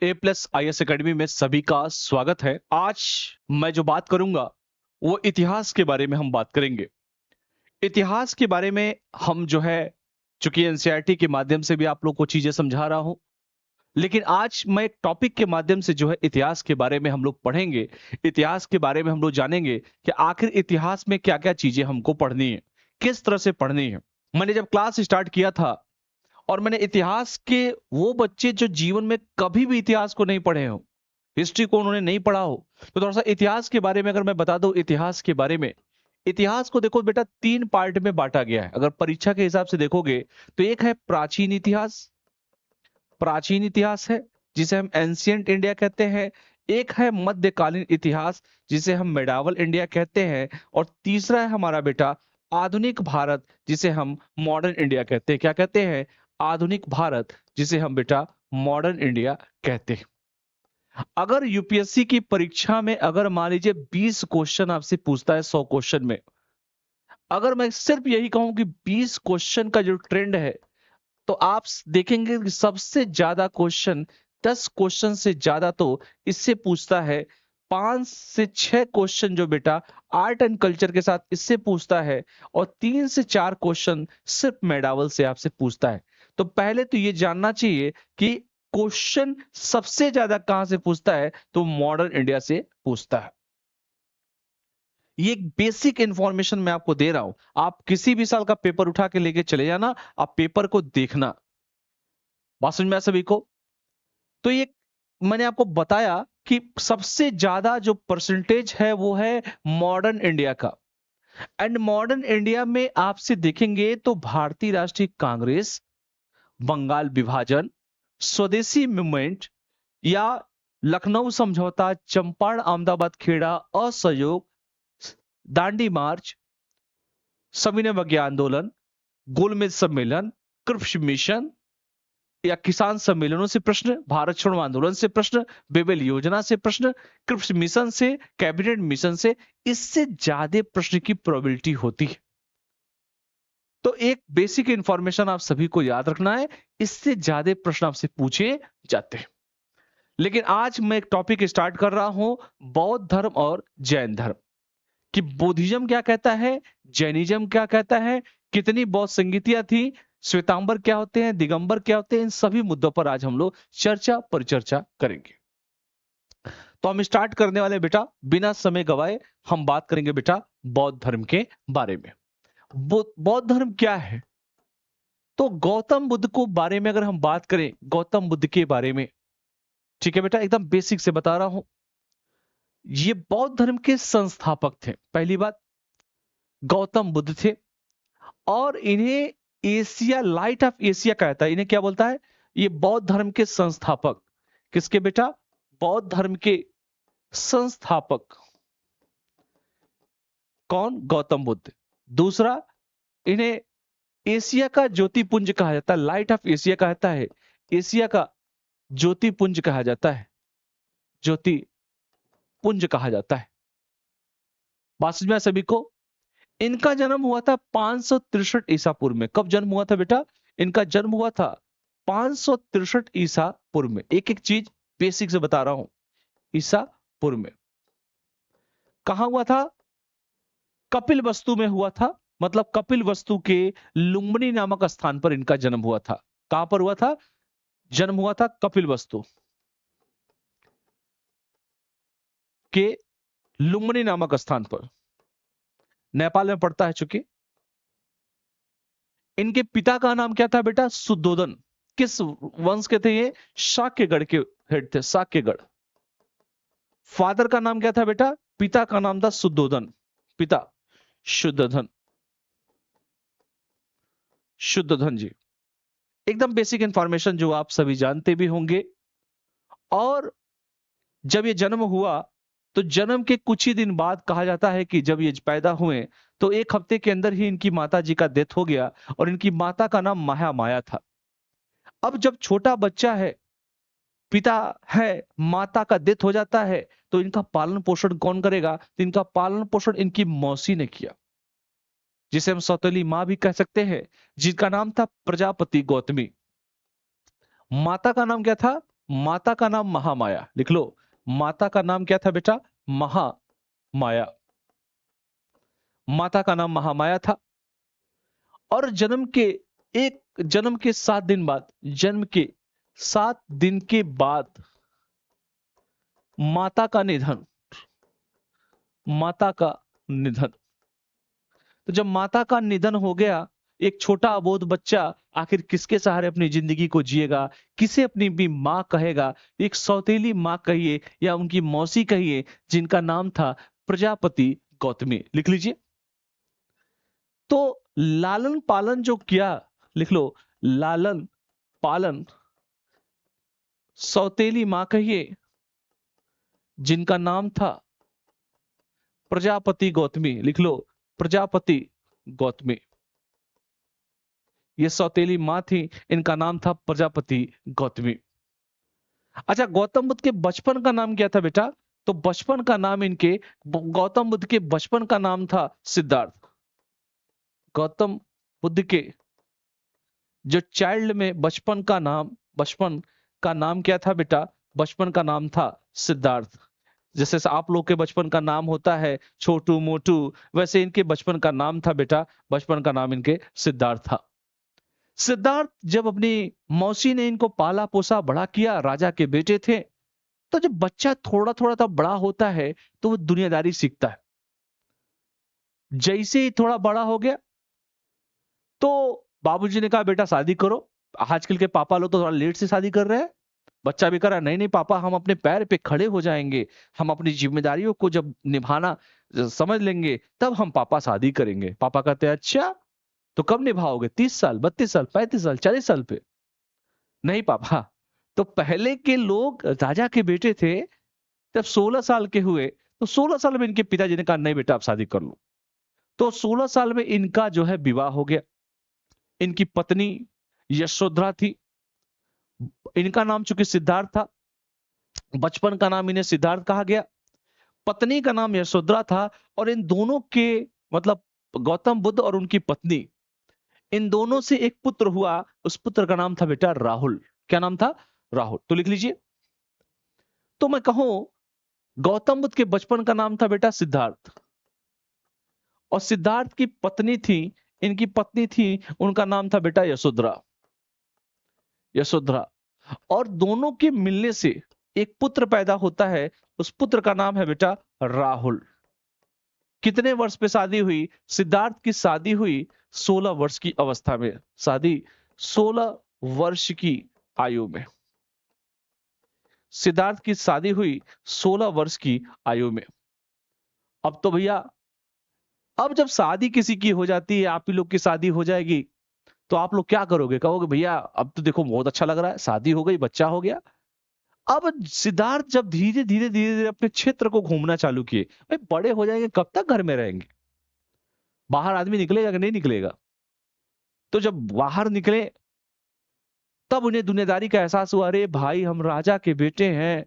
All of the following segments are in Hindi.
A+IS एकेडमी में सभी का स्वागत है। आज मैं जो बात करूंगा वो इतिहास के बारे में हम बात करेंगे। इतिहास के बारे में हम जो है, चूंकि एनसीईआरटी के माध्यम से भी आप लोग को चीजें समझा रहा हूं, लेकिन आज मैं एक टॉपिक के माध्यम से जो है इतिहास के बारे में हम लोग पढ़ेंगे। इतिहास के बारे में हम लोग जानेंगे कि आखिर इतिहास में क्या क्या चीजें हमको पढ़नी है, किस तरह से पढ़नी है। मैंने जब क्लास स्टार्ट किया था और मैंने इतिहास के वो बच्चे जो जीवन में कभी भी इतिहास को नहीं पढ़े हो, हिस्ट्री को उन्होंने नहीं पढ़ा हो, तो थोड़ा सा इतिहास के बारे में अगर मैं बता दूं। इतिहास के बारे में, इतिहास को देखो बेटा 3 पार्ट में बांटा गया है। अगर परीक्षा के हिसाब से देखोगे तो एक है प्राचीन इतिहास, प्राचीन इतिहास है जिसे हम एंशियंट इंडिया कहते हैं। एक है मध्यकालीन इतिहास जिसे हम मेडावल इंडिया कहते हैं। और तीसरा है हमारा बेटा आधुनिक भारत जिसे हम मॉडर्न इंडिया कहते हैं। क्या कहते हैं? आधुनिक भारत, जिसे हम बेटा मॉडर्न इंडिया कहते हैं। अगर यूपीएससी की परीक्षा में अगर मान लीजिए 20 क्वेश्चन आपसे पूछता है 100 क्वेश्चन में, अगर मैं सिर्फ यही कहूं कि 20 क्वेश्चन का जो ट्रेंड है, तो आप देखेंगे कि सबसे ज्यादा क्वेश्चन, 10 क्वेश्चन से ज्यादा तो इससे पूछता है। 5 से 6 क्वेश्चन जो बेटा आर्ट एंड कल्चर के साथ इससे पूछता है, और 3 से 4 क्वेश्चन सिर्फ मेडावल से आपसे पूछता है। तो पहले तो ये जानना चाहिए कि क्वेश्चन सबसे ज्यादा कहां से पूछता है, तो मॉडर्न इंडिया से पूछता है। ये एक बेसिक इंफॉर्मेशन मैं आपको दे रहा हूं। आप किसी भी साल का पेपर उठा के लेके चले जाना, आप पेपर को देखना। बात समझ में आया सभी को? तो ये मैंने आपको बताया कि सबसे ज्यादा जो परसेंटेज है वो है मॉडर्न इंडिया का। एंड मॉडर्न इंडिया में आपसे देखेंगे तो भारतीय राष्ट्रीय कांग्रेस, बंगाल विभाजन, स्वदेशी मूवमेंट या लखनऊ समझौता, चंपारण अहमदाबाद खेड़ा, असहयोग, दांडी मार्च, सविनय अवज्ञा आंदोलन, गोलमेज सम्मेलन, कृषि मिशन या किसान सम्मेलनों से प्रश्न, भारत छोड़ो आंदोलन से प्रश्न, बेबेल योजना से प्रश्न, कृषि मिशन से, कैबिनेट मिशन से, इससे ज्यादा प्रश्न की प्रोबेबिलिटी होती है। तो एक बेसिक इंफॉर्मेशन आप सभी को याद रखना है, इससे ज्यादा प्रश्न आपसे पूछे जाते हैं। लेकिन आज मैं एक टॉपिक स्टार्ट कर रहा हूं, बौद्ध धर्म और जैन धर्म, कि बुद्धिज्म क्या कहता है, जैनिज्म क्या कहता है, कितनी बौद्ध संगीतियां थी, श्वेतांबर क्या होते हैं, दिगंबर क्या होते हैं, इन सभी मुद्दों पर आज हम लोग चर्चा परिचर्चा करेंगे। तो हम स्टार्ट करने वाले बेटा, बिना समय गवाए हम बात करेंगे बेटा बौद्ध धर्म के बारे में। बौद्ध धर्म क्या है? तो गौतम बुद्ध को बारे में अगर हम बात करें, गौतम बुद्ध के बारे में, ठीक है बेटा, एकदम बेसिक से बता रहा हूं। ये बौद्ध धर्म के संस्थापक थे। पहली बात, गौतम बुद्ध थे, और इन्हें एशिया, लाइट ऑफ एशिया कहता है। इन्हें क्या बोलता है? ये बौद्ध धर्म के संस्थापक। किसके बेटा? बौद्ध धर्म के संस्थापक। कौन? गौतम बुद्ध। दूसरा, इन्हें एशिया का ज्योतिपुंज कहा जाता है, लाइट ऑफ एशिया कहता है। एशिया का ज्योतिपुंज कहा जाता है, ज्योतिपुंज कहा जाता है। बात समझ में आया सभी को? इनका जन्म हुआ था 563 ईसा पूर्व में। कब जन्म हुआ था बेटा? इनका जन्म हुआ था 563 ईसा पूर्व में। एक एक चीज बेसिक से बता रहा हूं। ईसा पूर्व में कहां हुआ था? कपिल वस्तु में हुआ था। मतलब कपिल वस्तु के लुम्बिनी नामक स्थान पर इनका जन्म हुआ था। कहां पर हुआ था? जन्म हुआ था कपिल वस्तु के लुम्बिनी नामक स्थान पर, नेपाल में पड़ता है। चूंकि इनके पिता का नाम क्या था बेटा? शुद्धोदन। किस वंश के थे ये? शाक्यगढ़ के हेड थे, शाक्यगढ़। फादर का नाम क्या था बेटा? पिता का नाम था शुद्धोदन। पिता शुद्धोधन, शुद्धोधन जी। एकदम बेसिक इंफॉर्मेशन जो आप सभी जानते भी होंगे। और जब ये जन्म हुआ, तो जन्म के कुछ ही दिन बाद कहा जाता है कि जब ये पैदा हुए तो 1 हफ्ते के अंदर ही इनकी माता जी का डेथ हो गया, और इनकी माता का नाम महामाया था। अब जब छोटा बच्चा है, पिता है, माता का डेथ हो जाता है, तो इनका पालन पोषण कौन करेगा? तो इनका पालन पोषण इनकी मौसी ने किया, जिसे हम सौतेली मां भी कह सकते हैं, जिसका नाम था प्रजापति गौतमी। माता का नाम क्या था? माता का नाम महामाया, लिख लो। माता का नाम क्या था बेटा? महामाया। माता का नाम महामाया था। और जन्म के 7 दिन बाद, जन्म के 7 दिन के बाद माता का निधन, माता का निधन। तो जब माता का निधन हो गया, एक छोटा अबोध बच्चा आखिर किसके सहारे अपनी जिंदगी को जिएगा, किसे अपनी भी मां कहेगा? एक सौतेली मां कहिए या उनकी मौसी कहिए, जिनका नाम था प्रजापति गौतमी। लिख लीजिए। तो लालन पालन जो किया, लिख लो, लालन पालन सौतेली मां कहिए, जिनका नाम था प्रजापति गौतमी। लिख लो, प्रजापति गौतमी। ये सौतेली मां थी, इनका नाम था प्रजापति गौतमी। अच्छा, गौतम बुद्ध के बचपन का नाम क्या था बेटा? तो बचपन का नाम इनके, गौतम बुद्ध के बचपन का नाम था सिद्धार्थ। गौतम बुद्ध के जो चाइल्ड में बचपन का नाम क्या था बेटा? बचपन का नाम था सिद्धार्थ। जैसे आप लोग के बचपन का नाम होता है छोटू मोटू, वैसे इनके बचपन का नाम था बेटा, बचपन का नाम इनके सिद्धार्थ था। सिद्धार्थ जब अपनी मौसी ने इनको पाला पोसा बड़ा किया, राजा के बेटे थे, तो जब बच्चा थोड़ा थोड़ा सा बड़ा होता है तो वो दुनियादारी सीखता है। जैसे ही थोड़ा बड़ा हो गया तो बाबूजी ने कहा बेटा शादी करो। आजकल के पापा लोग तो थोड़ा लेट से शादी कर रहे हैं। बच्चा भी करा, नहीं नहीं पापा, हम अपने पैर पे खड़े हो जाएंगे, हम अपनी जिम्मेदारियों को जब निभाना समझ लेंगे तब हम पापा शादी करेंगे। पापा कहते हैं अच्छा, तो कब निभाओगे? 30 साल, 32 साल, 35 साल, 40 साल पे? नहीं पापा। तो पहले के लोग राजा के बेटे थे, जब 16 साल के हुए तो 16 साल में इनके पिताजी ने कहा नहीं बेटा आप शादी कर लो। तो 16 साल में इनका जो है विवाह हो गया। इनकी पत्नी यशोधरा थी। इनका नाम चूंकि सिद्धार्थ था, बचपन का नाम इन्हें सिद्धार्थ कहा गया। पत्नी का नाम यशोधरा था। और इन दोनों के मतलब गौतम बुद्ध और उनकी पत्नी, इन दोनों से एक पुत्र हुआ। उस पुत्र का नाम था बेटा राहुल। क्या नाम था? राहुल। तो लिख लीजिए। तो मैं कहूं, गौतम बुद्ध के बचपन का नाम था बेटा सिद्धार्थ, और सिद्धार्थ की पत्नी थी, इनकी पत्नी थी, उनका नाम था बेटा यशोधरा। यशोधरा। और दोनों के मिलने से एक पुत्र पैदा होता है। उस पुत्र का नाम है बेटा राहुल। कितने वर्ष पे शादी हुई? सिद्धार्थ की शादी हुई 16 वर्ष की अवस्था में। शादी 16 वर्ष की आयु में। सिद्धार्थ की शादी हुई 16 वर्ष की आयु में। अब तो भैया, अब जब शादी किसी की हो जाती है, आप ही लोग की शादी हो जाएगी, तो आप लोग क्या करोगे? कहोगे भैया अब तो देखो बहुत अच्छा लग रहा है, शादी हो गई, बच्चा हो गया। अब सिद्धार्थ जब धीरे धीरे अपने क्षेत्र को घूमना चालू किए, भाई बड़े हो जाएंगे कब तक घर में रहेंगे? बाहर आदमी निकलेगा कि नहीं निकलेगा? तो जब बाहर निकले तब उन्हें दुनियादारी का एहसास हुआ, अरे भाई हम राजा के बेटे हैं,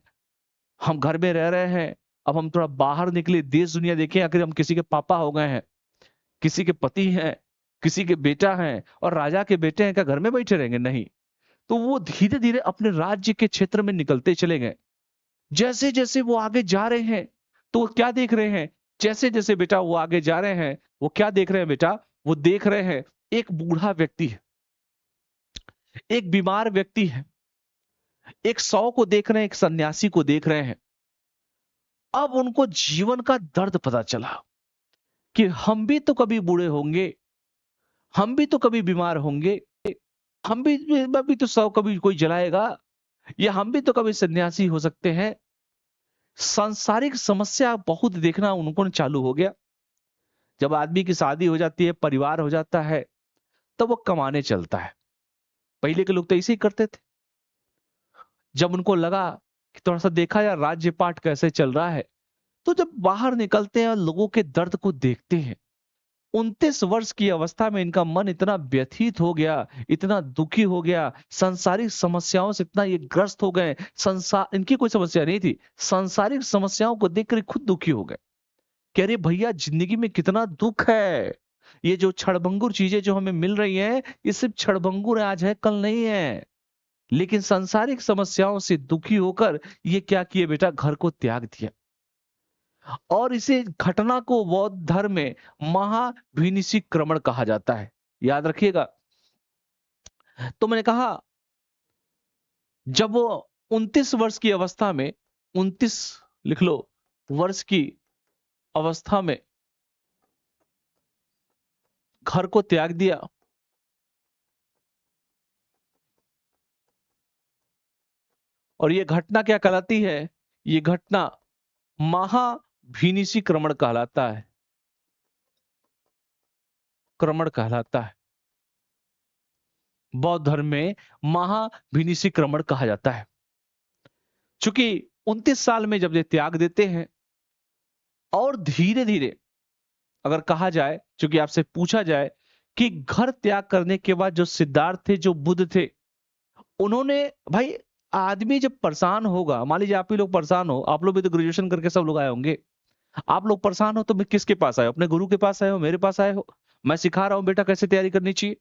हम घर में रह रहे हैं, अब हम थोड़ा बाहर निकले, देश दुनिया देखें, आखिर हम किसी के पापा हो गए हैं, किसी के पति हैं, किसी के बेटा हैं, और राजा के बेटे हैं, क्या घर में बैठे रहेंगे? नहीं। तो वो धीरे धीरे अपने राज्य के क्षेत्र में निकलते चले गए। जैसे जैसे वो आगे जा रहे हैं तो वो क्या देख रहे हैं? जैसे जैसे बेटा वो आगे जा रहे हैं, वो क्या देख रहे हैं बेटा? वो देख रहे हैं एक बूढ़ा व्यक्ति है, एक बीमार व्यक्ति है, एक शव को देख रहे हैं, एक सन्यासी को देख रहे हैं। अब उनको जीवन का दर्द पता चला कि हम भी तो कभी बूढ़े होंगे, हम भी तो कभी बीमार होंगे, हम भी तो शव कभी कोई जलाएगा, या हम भी तो कभी सन्यासी हो सकते हैं। सांसारिक समस्या बहुत देखना उनको चालू हो गया। जब आदमी की शादी हो जाती है, परिवार हो जाता है, तब वो कमाने चलता है। पहले के लोग तो ऐसे ही करते थे। जब उनको लगा कि थोड़ा सा देखा यार राज्य पाट कैसे चल रहा है, तो जब बाहर निकलते हैं और लोगों के दर्द को देखते हैं, 29 वर्ष की अवस्था में इनका मन इतना व्यथित हो गया, इतना दुखी हो गया, सांसारिक समस्याओं से इतना ये ग्रस्त हो गए। संसार, इनकी कोई समस्या नहीं थी, सांसारिक समस्याओं को देखकर खुद दुखी हो गए। कह रहे भैया जिंदगी में कितना दुख है, ये जो क्षणभंगुर चीजें जो हमें मिल रही हैं, ये सिर्फ क्षणभंगुर आज है, कल नहीं है। लेकिन सांसारिक समस्याओं से दुखी होकर ये क्या किए बेटा, घर को त्याग दिया। और इसे घटना को बौद्ध धर्म में महाभिनिशीक्रमण कहा जाता है, याद रखिएगा। तो मैंने कहा जब वो 29 वर्ष की अवस्था में, 29 लिख लो, वर्ष की अवस्था में घर को त्याग दिया, और ये घटना क्या कहलाती है, ये घटना महाभिनिशीक्रमण कहलाता है, क्रमण कहलाता है। बौद्ध धर्म में महाभिनिशीक्रमण कहा जाता है। चूंकि 29 साल में जब ये त्याग देते हैं और धीरे धीरे अगर कहा जाए, चूंकि आपसे पूछा जाए कि घर त्याग करने के बाद जो सिद्धार्थ थे, जो बुद्ध थे, उन्होंने, भाई आदमी जब परेशान होगा, मान लीजिए आप ही लोग परेशान हो, आप लोग भी तो ग्रेजुएशन करके सब लोग आए होंगे, आप लोग परेशान हो तो मैं किसके पास आए हो, अपने गुरु के पास आए हो, मेरे पास आए हो, मैं सिखा रहा हूं बेटा कैसे तैयारी करनी चाहिए।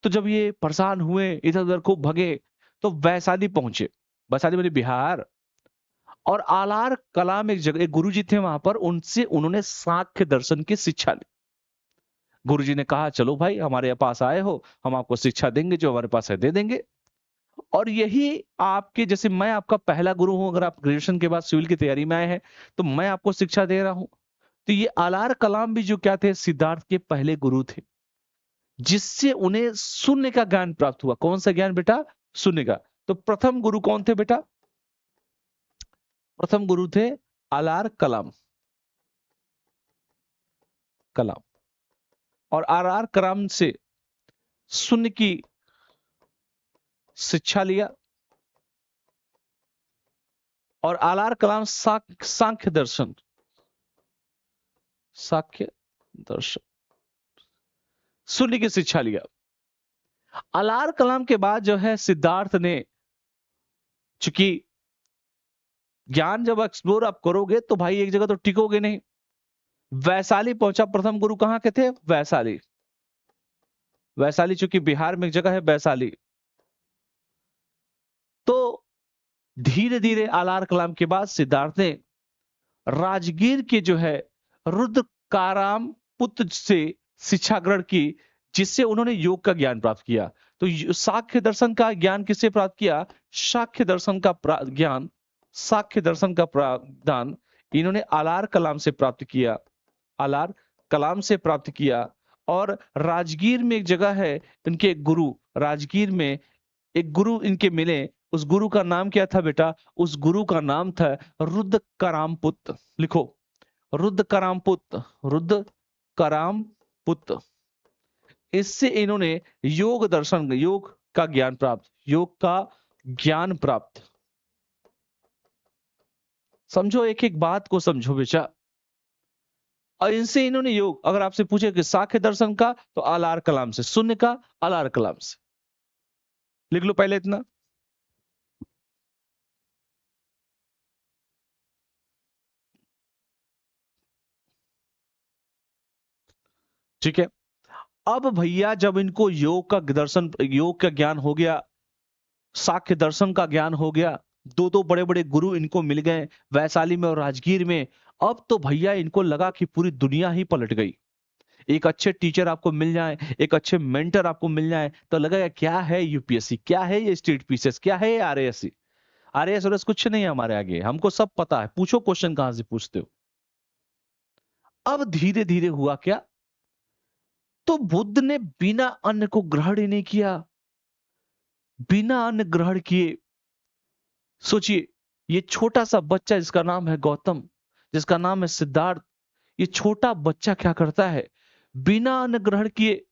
तो जब ये परेशान हुए, इधर उधर खूब भगे, तो वैशाली पहुंचे, वैशाली मेरे बिहार, और आलार कला में एक जगह, एक गुरुजी थे वहां पर, उनसे उन्होंने सांख्य दर्शन की शिक्षा ली। गुरुजी ने कहा चलो भाई हमारे पास आए हो, हम आपको शिक्षा देंगे, जो हमारे पास है दे देंगे। और यही आपके, जैसे मैं आपका पहला गुरु हूं, अगर आप ग्रेजुएशन के बाद सिविल की तैयारी में आए हैं तो मैं आपको शिक्षा दे रहा हूं। तो ये आलार कलाम भी जो क्या थे, सिद्धार्थ के पहले गुरु थे, जिससे उन्हें शून्य का ज्ञान प्राप्त हुआ। कौन सा ज्ञान बेटा, शून्य का। तो प्रथम गुरु कौन थे बेटा, प्रथम गुरु थे आलार कलाम, कलाम। और आलार कलाम से शून्य की शिक्षा लिया, और आलार कलाम सांख्य दर्शन, सांख्य दर्शन, शून्य की शिक्षा लिया। आलार कलाम के बाद जो है सिद्धार्थ ने, चूंकि ज्ञान जब एक्सप्लोर आप करोगे तो भाई एक जगह तो टिकोगे नहीं, वैशाली पहुंचा। प्रथम गुरु कहां के थे, वैशाली। वैशाली चूंकि बिहार में एक जगह है वैशाली। तो धीरे धीरे आलार कलाम के बाद सिद्धार्थ ने राजगीर के जो है रुद्रकाराम पुत्र से शिक्षा ग्रहण की, जिससे उन्होंने योग का ज्ञान प्राप्त किया। तो सांख्य दर्शन का ज्ञान किससे प्राप्त किया, सांख्य दर्शन का ज्ञान, सांख्य दर्शन का ज्ञान इन्होंने आलार कलाम से प्राप्त किया, आलार कलाम से प्राप्त किया। और राजगीर में एक जगह है, इनके गुरु, राजगीर में एक गुरु इनके मिले, उस गुरु का नाम क्या था बेटा, उस गुरु का नाम था रुद्र कराम पुत्र। लिखो, रुद्र कराम पुत्र, रुद्र कराम पुत्र। इससे इन्होंने योग दर्शन, योग का ज्ञान प्राप्त, योग का ज्ञान प्राप्त। समझो, एक एक बात को समझो बेटा। और इनसे इन्होंने योग, अगर आपसे पूछे कि सांख्य दर्शन का, तो आलार कलाम से, शून्य का आलार कलाम से। लिख लो पहले इतना। ठीक है। अब भैया जब इनको योग का दर्शन, योग का ज्ञान हो गया, सांख्य दर्शन का ज्ञान हो गया, दो दो बड़े बड़े गुरु इनको मिल गए वैशाली में और राजगीर में। अब तो भैया इनको लगा कि पूरी दुनिया ही पलट गई। एक अच्छे टीचर आपको मिल जाए, एक अच्छे मेंटर आपको मिल जाए, तो लगेगा क्या है यूपीएससी, क्या है ये स्टेट पीसीएस, क्या है ये आरएएससी। आरएएस और कुछ नहीं है हमारे आगे, हमको सब पता है, पूछो क्वेश्चन कहां से पूछते हो। अब धीरे धीरे हुआ क्या, तो बुद्ध ने बिना अन्न को ग्रहण ही नहीं किया, बिना अन्न ग्रहण किए। सोचिए, ये छोटा सा बच्चा जिसका नाम है गौतम, जिसका नाम है सिद्धार्थ, ये छोटा बच्चा क्या करता है, बिना अन्न ग्रहण किए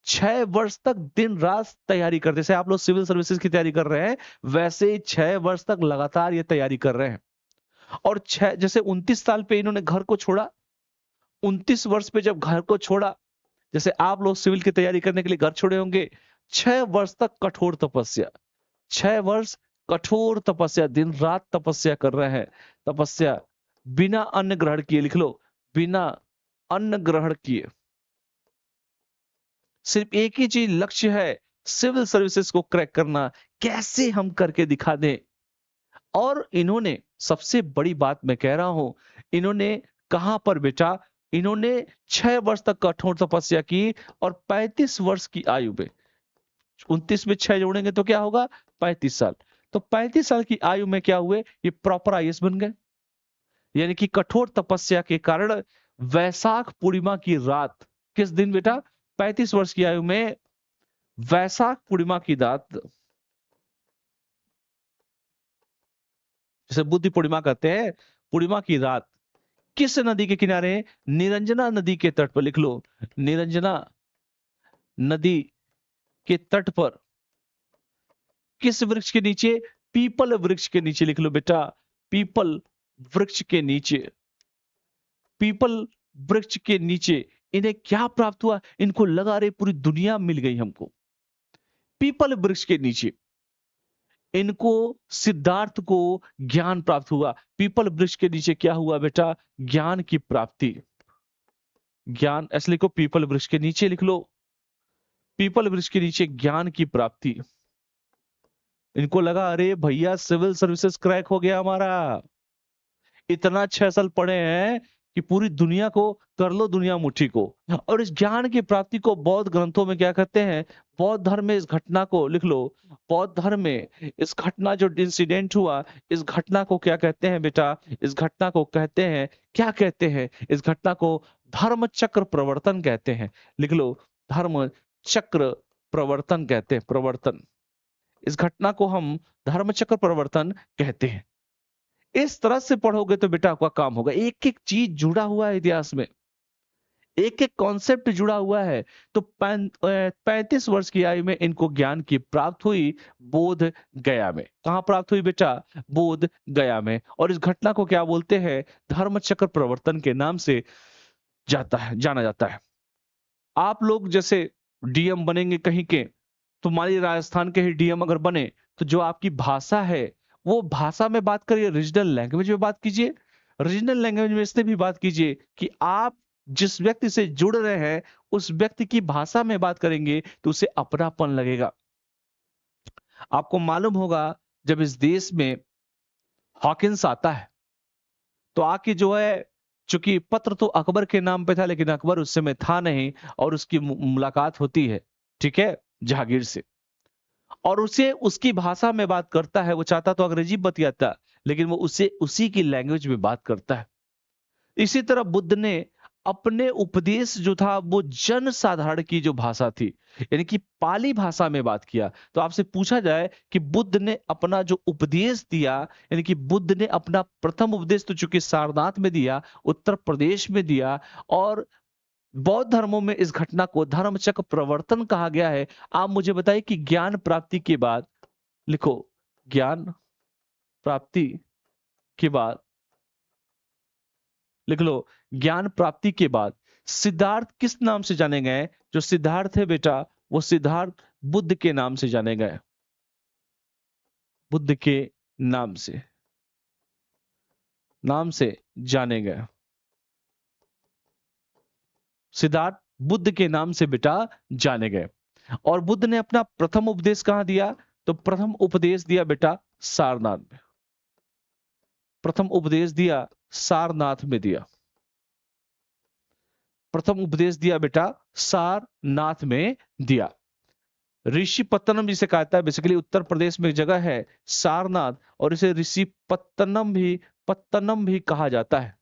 6 वर्ष तक दिन रात तैयारी करते। जैसे आप लोग सिविल सर्विसेज की तैयारी कर रहे हैं, वैसे 6 वर्ष तक लगातार ये तैयारी कर रहे हैं। और जैसे 29 साल पे इन्होंने घर को छोड़ा, 29 वर्ष पे जब घर को छोड़ा, जैसे आप लोग सिविल की तैयारी करने के लिए घर छोड़े होंगे, 6 वर्ष तक कठोर तपस्या, 6 वर्ष कठोर तपस्या, दिन रात तपस्या कर रहे हैं। तपस्या बिना अन्न ग्रहण किए, लिख लो, बिना अन्न ग्रहण किए। सिर्फ एक ही चीज लक्ष्य है सिविल सर्विसेज को क्रैक करना कैसे हम करके दिखा दें। और इन्होंने, सबसे बड़ी बात मैं कह रहा हूं, इन्होंने कहां पर बेटा, इन्होंने 6 वर्ष तक कठोर तपस्या की और 35 वर्ष की आयु में, 29 में 6 जोड़ेंगे तो क्या होगा, 35 साल। तो 35 साल की आयु में क्या हुए, ये प्रॉपर आईएएस बन गए। यानी कि कठोर तपस्या के कारण वैशाख पूर्णिमा की रात, किस दिन बेटा, 35 वर्ष की आयु में वैशाख पूर्णिमा की रात, जैसे बुद्धि पूर्णिमा कहते हैं, पूर्णिमा की रात किस नदी के किनारे, निरंजना नदी के तट पर, लिख लो, निरंजना नदी के तट पर, किस वृक्ष के नीचे, पीपल वृक्ष के नीचे, लिख लो बेटा, पीपल वृक्ष के नीचे, पीपल वृक्ष के नीचे इन्हें क्या प्राप्त हुआ, इनको लगा रे पूरी दुनिया मिल गई हमको। पीपल वृक्ष के नीचे इनको, सिद्धार्थ को ज्ञान प्राप्त हुआ। पीपल वृक्ष के नीचे क्या हुआ बेटा, ज्ञान की प्राप्ति। ज्ञान ऐसे लिखो, पीपल वृक्ष के नीचे लिख लो, पीपल वृक्ष के नीचे ज्ञान की प्राप्ति। इनको लगा अरे भैया सिविल सर्विसेज क्रैक हो गया हमारा, इतना 6 साल पढ़े हैं कि पूरी दुनिया को कर लो दुनिया मुट्ठी को। और इस ज्ञान की प्राप्ति को बौद्ध ग्रंथों में क्या कहते हैं, बौद्ध धर्म में इस घटना को लिख लो, बौद्ध धर्म में इस घटना जो इंसिडेंट हुआ, इस घटना को क्या कहते हैं बेटा, इस घटना को कहते हैं, क्या कहते हैं, इस घटना को धर्म चक्र प्रवर्तन कहते हैं। लिख लो, धर्म चक्र प्रवर्तन कहते हैं, प्रवर्तन। इस घटना को हम धर्म चक्र प्रवर्तन कहते हैं। इस तरह से पढ़ोगे तो बेटा आपका काम होगा। एक एक चीज जुड़ा हुआ है इतिहास में, एक एक कॉन्सेप्ट जुड़ा हुआ है। तो 35 वर्ष की आयु में इनको ज्ञान की प्राप्त हुई बोध गया में। कहां प्राप्त हुई बेटा, बोध गया में। और इस घटना को क्या बोलते हैं, धर्म चक्र प्रवर्तन के नाम से जाना जाता है। आप लोग जैसे डीएम बनेंगे कहीं के, तो मान लीजिए राजस्थान के ही डीएम अगर बने, तो जो आपकी भाषा है वो भाषा में बात करिए, रीजनल लैंग्वेज में बात कीजिए। रीजनल लैंग्वेज में इससे भी बात कीजिए कि आप जिस व्यक्ति से जुड़ रहे हैं उस व्यक्ति की भाषा में बात करेंगे तो उसे अपनापन लगेगा। आपको मालूम होगा जब इस देश में हॉकिंस आता है तो आके जो है, चूंकि पत्र तो अकबर के नाम पे था लेकिन अकबर उस समय था नहीं, और उसकी मुलाकात होती है, ठीक है, जहांगीर से, और उसे उसकी भाषा में बात करता है। वो चाहता तो अंग्रेजी बतियाता, लेकिन वो उसे उसी की लैंग्वेज में बात करता है। इसी तरह बुद्ध ने अपने उपदेश जो था वो जन साधारण की जो भाषा थी, यानी कि पाली भाषा में बात किया। तो आपसे पूछा जाए कि बुद्ध ने अपना जो उपदेश दिया, यानी कि बुद्ध ने अपना प्रथम उपदेश तो चूंकि सारनाथ में दिया, उत्तर प्रदेश में दिया, और बौद्ध धर्मों में इस घटना को धर्मचक्र प्रवर्तन कहा गया है। आप मुझे बताइए कि ज्ञान प्राप्ति के बाद, लिखो, ज्ञान प्राप्ति के बाद, लिख लो, ज्ञान प्राप्ति के बाद सिद्धार्थ किस नाम से जाने गए, जो सिद्धार्थ है बेटा वो सिद्धार्थ बुद्ध के नाम से जाने गए, बुद्ध के नाम से जाने गए। सिद्धार्थ बुद्ध के नाम से बेटा जाने गए। और बुद्ध ने अपना प्रथम उपदेश कहां दिया, तो प्रथम उपदेश दिया बेटा सारनाथ में, प्रथम उपदेश दिया सारनाथ में दिया, प्रथम उपदेश दिया बेटा सारनाथ में दिया। ऋषि पत्तनम जिसे कहता है, बेसिकली उत्तर प्रदेश में एक जगह है सारनाथ, और इसे ऋषि पत्तनम भी कहा जाता है।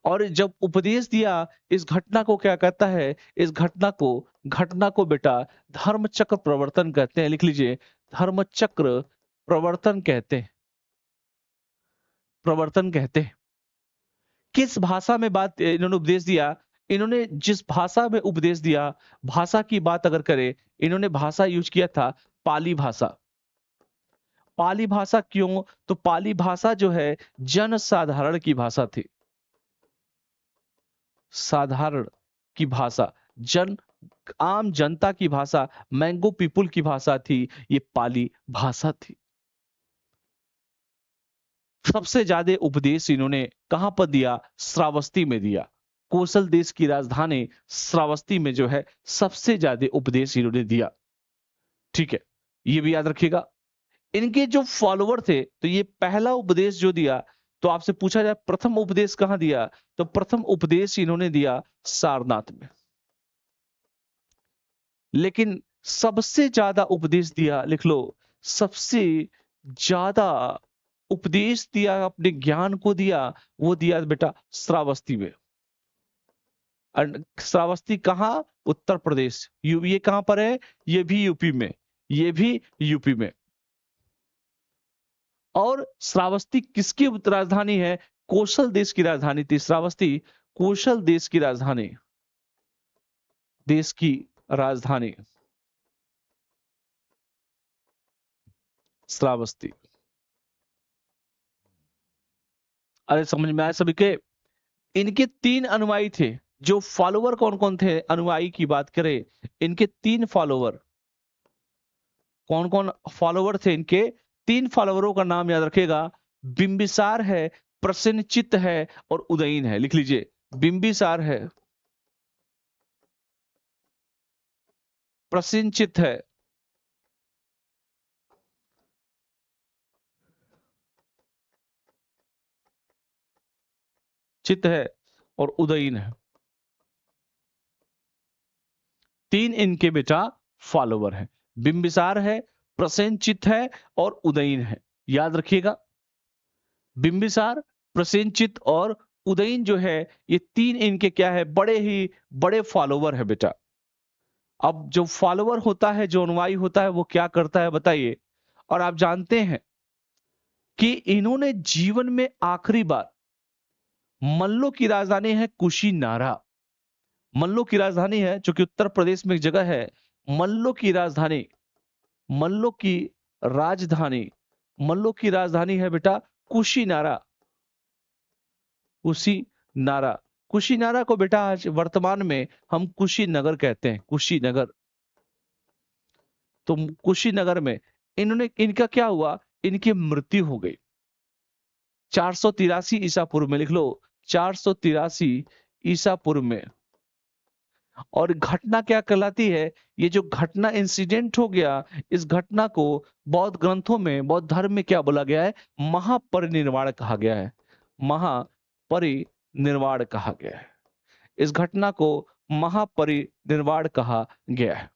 और जब उपदेश दिया, इस घटना को क्या कहता है, इस घटना को बेटा धर्म चक्र प्रवर्तन कहते हैं। लिख लीजिए, धर्म चक्र प्रवर्तन कहते हैं, प्रवर्तन कहते हैं। किस भाषा में बात इन्होंने उपदेश दिया, इन्होंने जिस भाषा में उपदेश दिया, भाषा की बात अगर करें, इन्होंने भाषा यूज किया था पाली भाषा। पाली भाषा क्यों, तो पाली भाषा जो है जन साधारण की भाषा थी, साधारण की भाषा, जन आम जनता की भाषा, मैंगो पीपुल की भाषा थी, ये पाली भाषा थी। सबसे ज्यादा उपदेश इन्होंने कहां पर दिया, श्रावस्ती में दिया। कोसल देश की राजधानी श्रावस्ती में जो है सबसे ज्यादा उपदेश इन्होंने दिया। ठीक है, ये भी याद रखिएगा। इनके जो फॉलोवर थे, तो ये पहला उपदेश जो दिया, तो आपसे पूछा जाए प्रथम उपदेश कहां दिया, तो प्रथम उपदेश इन्होंने दिया सारनाथ में। लेकिन सबसे ज्यादा उपदेश दिया, लिख लो, सबसे ज्यादा उपदेश दिया, अपने ज्ञान को दिया, वो दिया बेटा श्रावस्ती में। श्रावस्ती कहां? उत्तर प्रदेश। ये कहां पर है? ये भी यूपी में, ये भी यूपी में। और श्रावस्ती किसकी राजधानी है? कौशल देश की राजधानी थी श्रावस्ती, कौशल देश की राजधानी, देश की राजधानी श्रावस्ती। अरे समझ में आया सभी के? इनके 3 अनुयायी थे। जो फॉलोवर कौन कौन थे? अनुयायी की बात करें, इनके 3 फॉलोवर, कौन कौन फॉलोवर थे इनके? 3 फॉलोवरों का नाम याद रखेगा। बिंबिसार है, प्रसेनचित्त है और उदयन है। लिख लीजिए, बिंबिसार है, प्रसेनचित्त है, चित्त है और उदयन है। 3 इनके बेटा फॉलोवर है। बिंबिसार है, प्रसेनचित्त है और उदयन है। याद रखिएगा, बिंबिसार, प्रसेनचित्त और उदयन जो है, ये 3 इनके क्या है? बड़े ही बड़े फॉलोवर है बेटा। अब जो फॉलोवर होता है, जो अनुयायी होता है, वो क्या करता है बताइए? और आप जानते हैं कि इन्होंने जीवन में आखिरी बार, मल्लो की राजधानी है कुशीनारा, मल्लो की राजधानी है, जो कि उत्तर प्रदेश में एक जगह है। मल्लो की राजधानी, मल्लो की राजधानी, मल्लो की राजधानी है बेटा कुशीनारा, कुशीनारा। कुशीनारा को बेटा आज वर्तमान में हम कुशीनगर कहते हैं, कुशीनगर। तो कुशीनगर में इनका क्या हुआ? इनकी मृत्यु हो गई 483 ईसा पूर्व में। लिख लो, 483 ईसा पूर्व में। और घटना क्या कहलाती है? ये जो घटना, इंसिडेंट हो गया, इस घटना को बौद्ध ग्रंथों में, बौद्ध धर्म में क्या बोला गया है? महापरिनिर्वाण कहा गया है, महापरिनिर्वाण कहा गया है। इस घटना को महापरिनिर्वाण कहा गया है।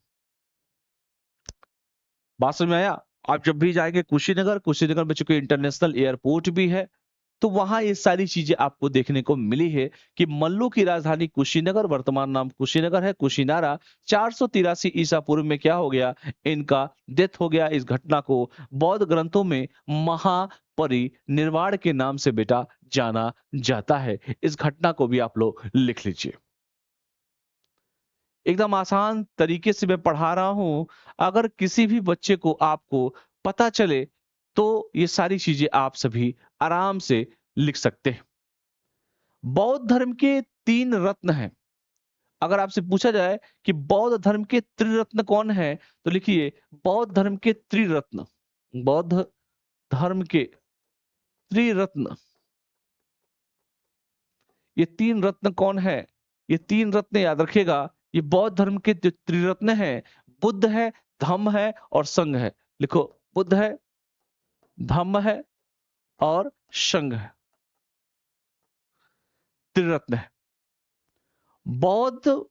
बात समझ में आया? आप जब भी जाएंगे कुशीनगर, कुशीनगर में चूंकि इंटरनेशनल एयरपोर्ट भी है, तो वहां ये सारी चीजें आपको देखने को मिली है कि मल्लू की राजधानी कुशीनगर, वर्तमान नाम कुशीनगर है, कुशीनारा। 483 ईसा पूर्व में क्या हो गया? इनका डेथ हो गया। इस घटना को बौद्ध ग्रंथों में महापरिनिर्वाण के नाम से बेटा जाना जाता है। इस घटना को भी आप लोग लिख लीजिए। एकदम आसान तरीके से मैं पढ़ा रहा हूं। अगर किसी भी बच्चे को, आपको पता चले, तो ये सारी चीजें आप सभी आराम से लिख सकते हैं। बौद्ध धर्म के 3 रत्न हैं। अगर आपसे पूछा जाए कि बौद्ध धर्म के त्रिरत्न कौन है, तो लिखिए बौद्ध धर्म के त्रिरत्न, बौद्ध धर्म के त्रिरत्न। ये 3 रत्न कौन है? ये 3 रत्न याद रखिएगा। ये बौद्ध धर्म के जो त्रिरत्न है, बुद्ध है, धम्म है और संघ है। लिखो, बुद्ध है, धम्म है और संघ है, त्रिरत्न है। बौद्ध,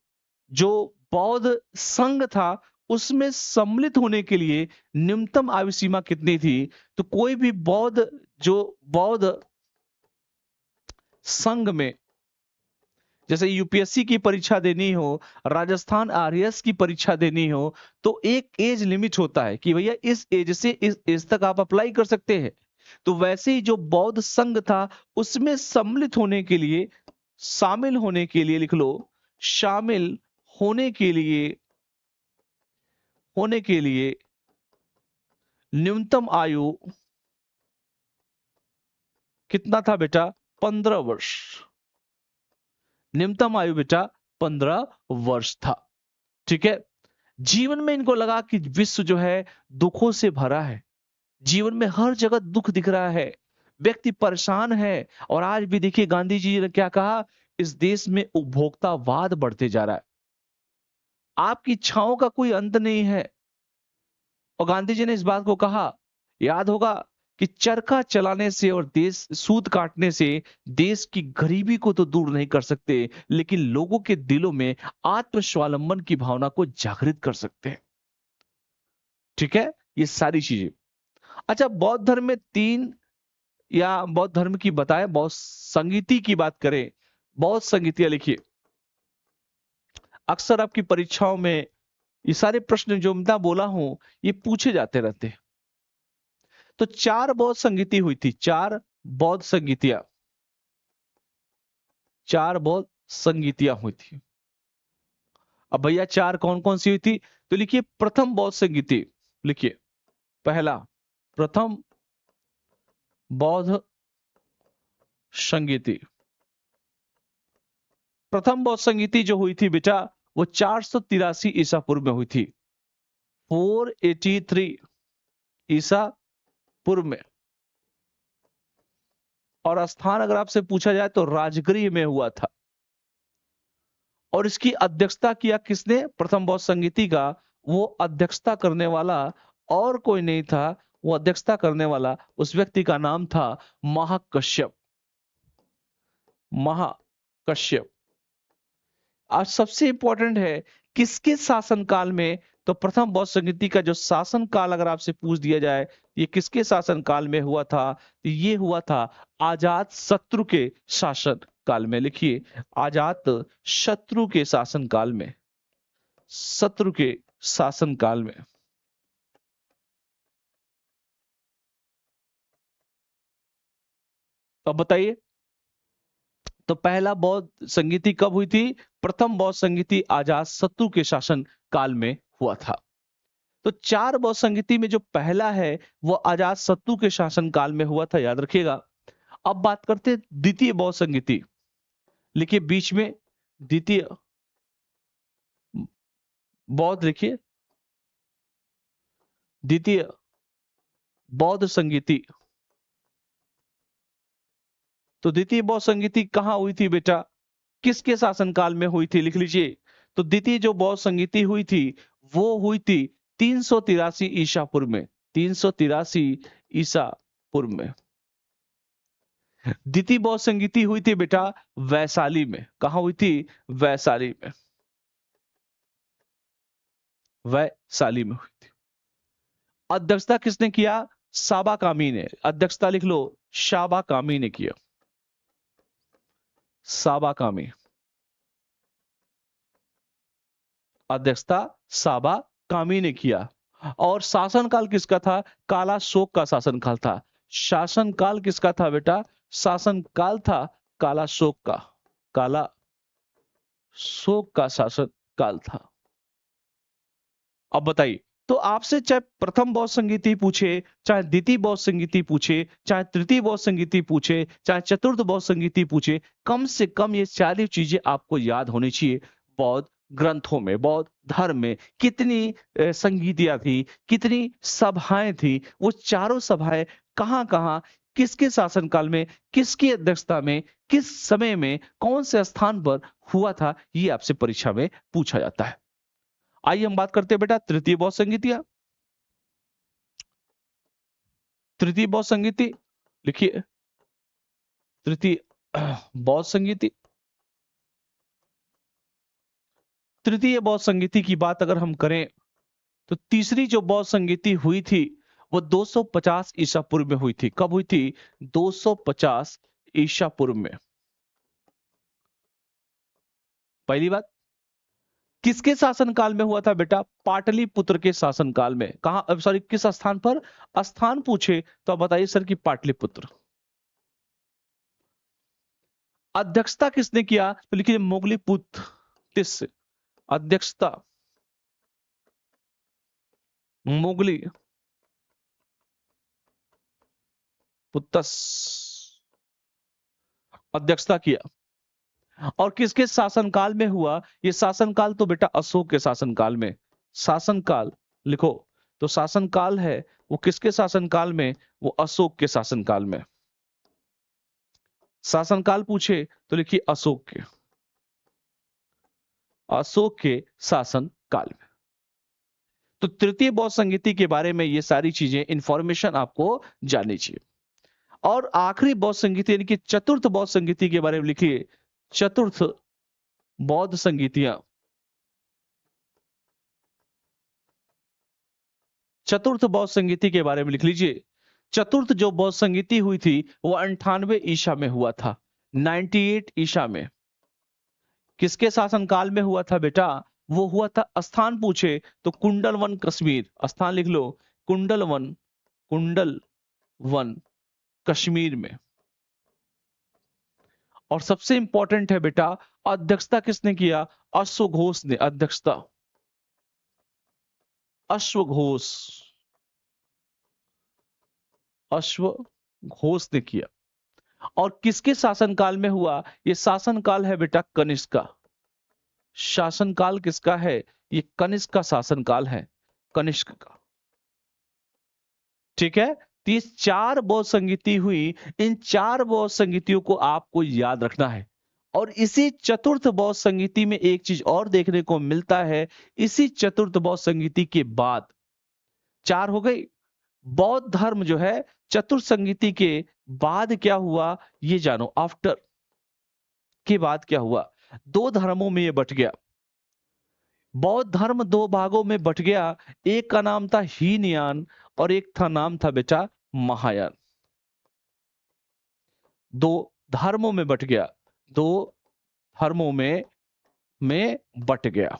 जो बौद्ध संघ था, उसमें सम्मिलित होने के लिए न्यूनतम आयु सीमा कितनी थी? तो कोई भी बौद्ध, जो बौद्ध संघ में, जैसे यूपीएससी की परीक्षा देनी हो, राजस्थान आरएएस की परीक्षा देनी हो, तो एक एज लिमिट होता है कि भैया इस एज से इस एज तक आप अप्लाई कर सकते हैं। तो वैसे ही जो बौद्ध संघ था, उसमें सम्मिलित होने के लिए, शामिल होने के लिए, लिख लो, शामिल होने के लिए, होने के लिए न्यूनतम आयु कितना था बेटा? 15 वर्ष। न्यूनतम आयु बेटा 15 वर्ष था। ठीक है। जीवन में इनको लगा कि विश्व जो है दुखों से भरा है, जीवन में हर जगह दुख दिख रहा है, व्यक्ति परेशान है। और आज भी देखिए, गांधी जी ने क्या कहा इस देश में उपभोक्तावाद बढ़ते जा रहा है। आपकी इच्छाओं का कोई अंत नहीं है। और गांधी जी ने इस बात को कहा, याद होगा, कि चरखा चलाने से और देश सूत काटने से देश की गरीबी को तो दूर नहीं कर सकते, लेकिन लोगों के दिलों में आत्मस्वावलंबन की भावना को जागृत कर सकते हैं। ठीक है, ये सारी चीजें। अच्छा, बौद्ध धर्म में तीन, या बौद्ध धर्म की बताए बौद्ध संगीति की बात करें, बौद्ध संगीतियां लिखिए। अक्सर आपकी परीक्षाओं में ये सारे प्रश्न जो मैं बोला हूं ये पूछे जाते रहते हैं। तो चार बौद्ध संगीति हुई थी, चार बौद्ध संगीतियां, चार बौद्ध संगीतियां हुई थी। अब भैया चार कौन कौन सी हुई थी? तो लिखिए प्रथम बौद्ध संगीति, लिखिए पहला प्रथम बौद्ध संगीति। प्रथम बौद्ध संगीति जो हुई थी बेटा, वो 483 ईसा पूर्व में हुई थी, 483 ईसा पूर्व में। और स्थान अगर आपसे पूछा जाए तो राजगृह में हुआ था। और इसकी अध्यक्षता किया किसने? प्रथम बौद्ध संगीति का वो अध्यक्षता करने वाला और कोई नहीं था, वो अध्यक्षता करने वाला उस व्यक्ति का नाम था महाकश्यप। महाकश्यप। आज सबसे इंपॉर्टेंट है किसके शासनकाल में? तो प्रथम बौद्ध संगीति का जो शासनकाल अगर आपसे पूछ दिया जाए ये किसके शासनकाल में हुआ था, तो ये हुआ था अजात शत्रु के शासन काल में। लिखिए अजात शत्रु के शासन काल में, शत्रु के शासन काल में। अब बताइए, तो पहला बौद्ध संगीति कब हुई थी? प्रथम बौद्ध संगीति अजात शत्रु के शासन काल में हुआ था। तो चार बौद्ध संगीति में जो पहला है वो अजात शत्रु के शासन काल में हुआ था, याद रखिएगा। अब बात करते हैं द्वितीय बौद्ध संगीति। लिखिए बीच में द्वितीय बौद्ध, लिखिए द्वितीय बौद्ध संगीति। तो द्वितीय बौद्ध संगीति कहां हुई थी बेटा? किसके शासनकाल में हुई थी? लिख लीजिए। तो द्वितीय जो बौद्ध संगीति हुई थी वो हुई थी 383 ईसा पूर्व में, 383 ईसा पूर्व में। द्वितीय बौद्ध संगीति हुई थी बेटा वैशाली में। कहां हुई थी? वैशाली में, वैशाली में हुई थी। अध्यक्षता किसने किया? साबा कामी ने। अध्यक्षता लिख लो, साबा कामी ने किया, साबा कामी। अध्यक्षता साबा कामी ने किया। और शासनकाल किसका था? काला शोक का शासनकाल था। शासनकाल किसका था बेटा? शासनकाल था काला शोक का, काला शोक का शासनकाल था। अब बताइए, तो आपसे चाहे प्रथम बौद्ध संगीति पूछे, चाहे द्वितीय बौद्ध संगीति पूछे, चाहे तृतीय बौद्ध संगीति पूछे, चाहे चतुर्थ बौद्ध संगीति पूछे, कम से कम ये सारी चीजें आपको याद होनी चाहिए। बौद्ध ग्रंथों में, बौद्ध धर्म में कितनी संगीतियां थी, कितनी सभाएं थी, वो चारों सभाएं कहां कहां, किसके शासनकाल में, किसकी अध्यक्षता में, किस समय में, कौन से स्थान पर हुआ था, ये आपसे परीक्षा में पूछा जाता है। आइए हम बात करते हैं बेटा तृतीय बौद्ध संगीतियां। तृतीय बौद्ध संगीति, लिखिए तृतीय बौद्ध संगीति। तृतीय बौद्ध संगीति की बात अगर हम करें तो तीसरी जो बौद्ध संगीति हुई थी वो 250 ईसा पूर्व में हुई थी। कब हुई थी? 250 ईसा पूर्व में। पहली बात, किसके शासनकाल में हुआ था बेटा? पाटलिपुत्र के शासनकाल में। कहा, सॉरी, किस स्थान पर? स्थान पूछे तो आप बताइए सर कि पाटलिपुत्र। अध्यक्षता किसने किया? तो लिखिए मोगलीपुत्र तिस। अध्यक्षता मोगली पुत्तस, अध्यक्षता किया। और किसके शासनकाल में हुआ? ये शासनकाल तो बेटा अशोक के शासनकाल में। शासनकाल लिखो, तो शासनकाल है वो किसके शासनकाल में? वो अशोक के शासनकाल में। शासनकाल पूछे तो लिखिए अशोक के, अशोक के शासन काल में। तो तृतीय बौद्ध संगीति के बारे में ये सारी चीजें इंफॉर्मेशन आपको जाननी चाहिए। और आखिरी बौद्ध संगीति यानी कि चतुर्थ बौद्ध संगीति के बारे में लिखिए, चतुर्थ बौद्ध संगीतियां, चतुर्थ बौद्ध संगीति के बारे में लिख लीजिए। चतुर्थ जो बौद्ध संगीति हुई थी वो 98 ईसा में हुआ था, 98 ईसा में। किसके शासनकाल में हुआ था बेटा? वो हुआ था, स्थान पूछे तो कुंडलवन कश्मीर, स्थान लिख लो, कुंडलवन, कुंडलवन कश्मीर में। और सबसे इंपॉर्टेंट है बेटा, अध्यक्षता किसने किया? अश्वघोष ने अध्यक्षता, अश्वघोष, अश्वघोष ने किया। और किसके शासनकाल में हुआ? ये शासनकाल है बेटा कनिष्क का। शासनकाल किसका है? ये कनिष्क का शासनकाल है, कनिष्क का। ठीक है, तो ये 4 बौद्ध संगीति हुई। इन 4 बौद्ध संगीतियों को आपको याद रखना है। और इसी चतुर्थ बौद्ध संगीति में एक चीज और देखने को मिलता है, इसी चतुर्थ बौद्ध संगीति के बाद, 4 हो गई, बौद्ध धर्म जो है चतुर्थ संगीति के बाद क्या हुआ ये जानो। आफ्टर के बाद क्या हुआ? 2 धर्मों में ये बट गया। बौद्ध धर्म 2 भागों में बट गया। एक का नाम था हीनयान और एक था नाम था बेटा महायान। 2 धर्मों में बट गया, 2 धर्मों में बट गया।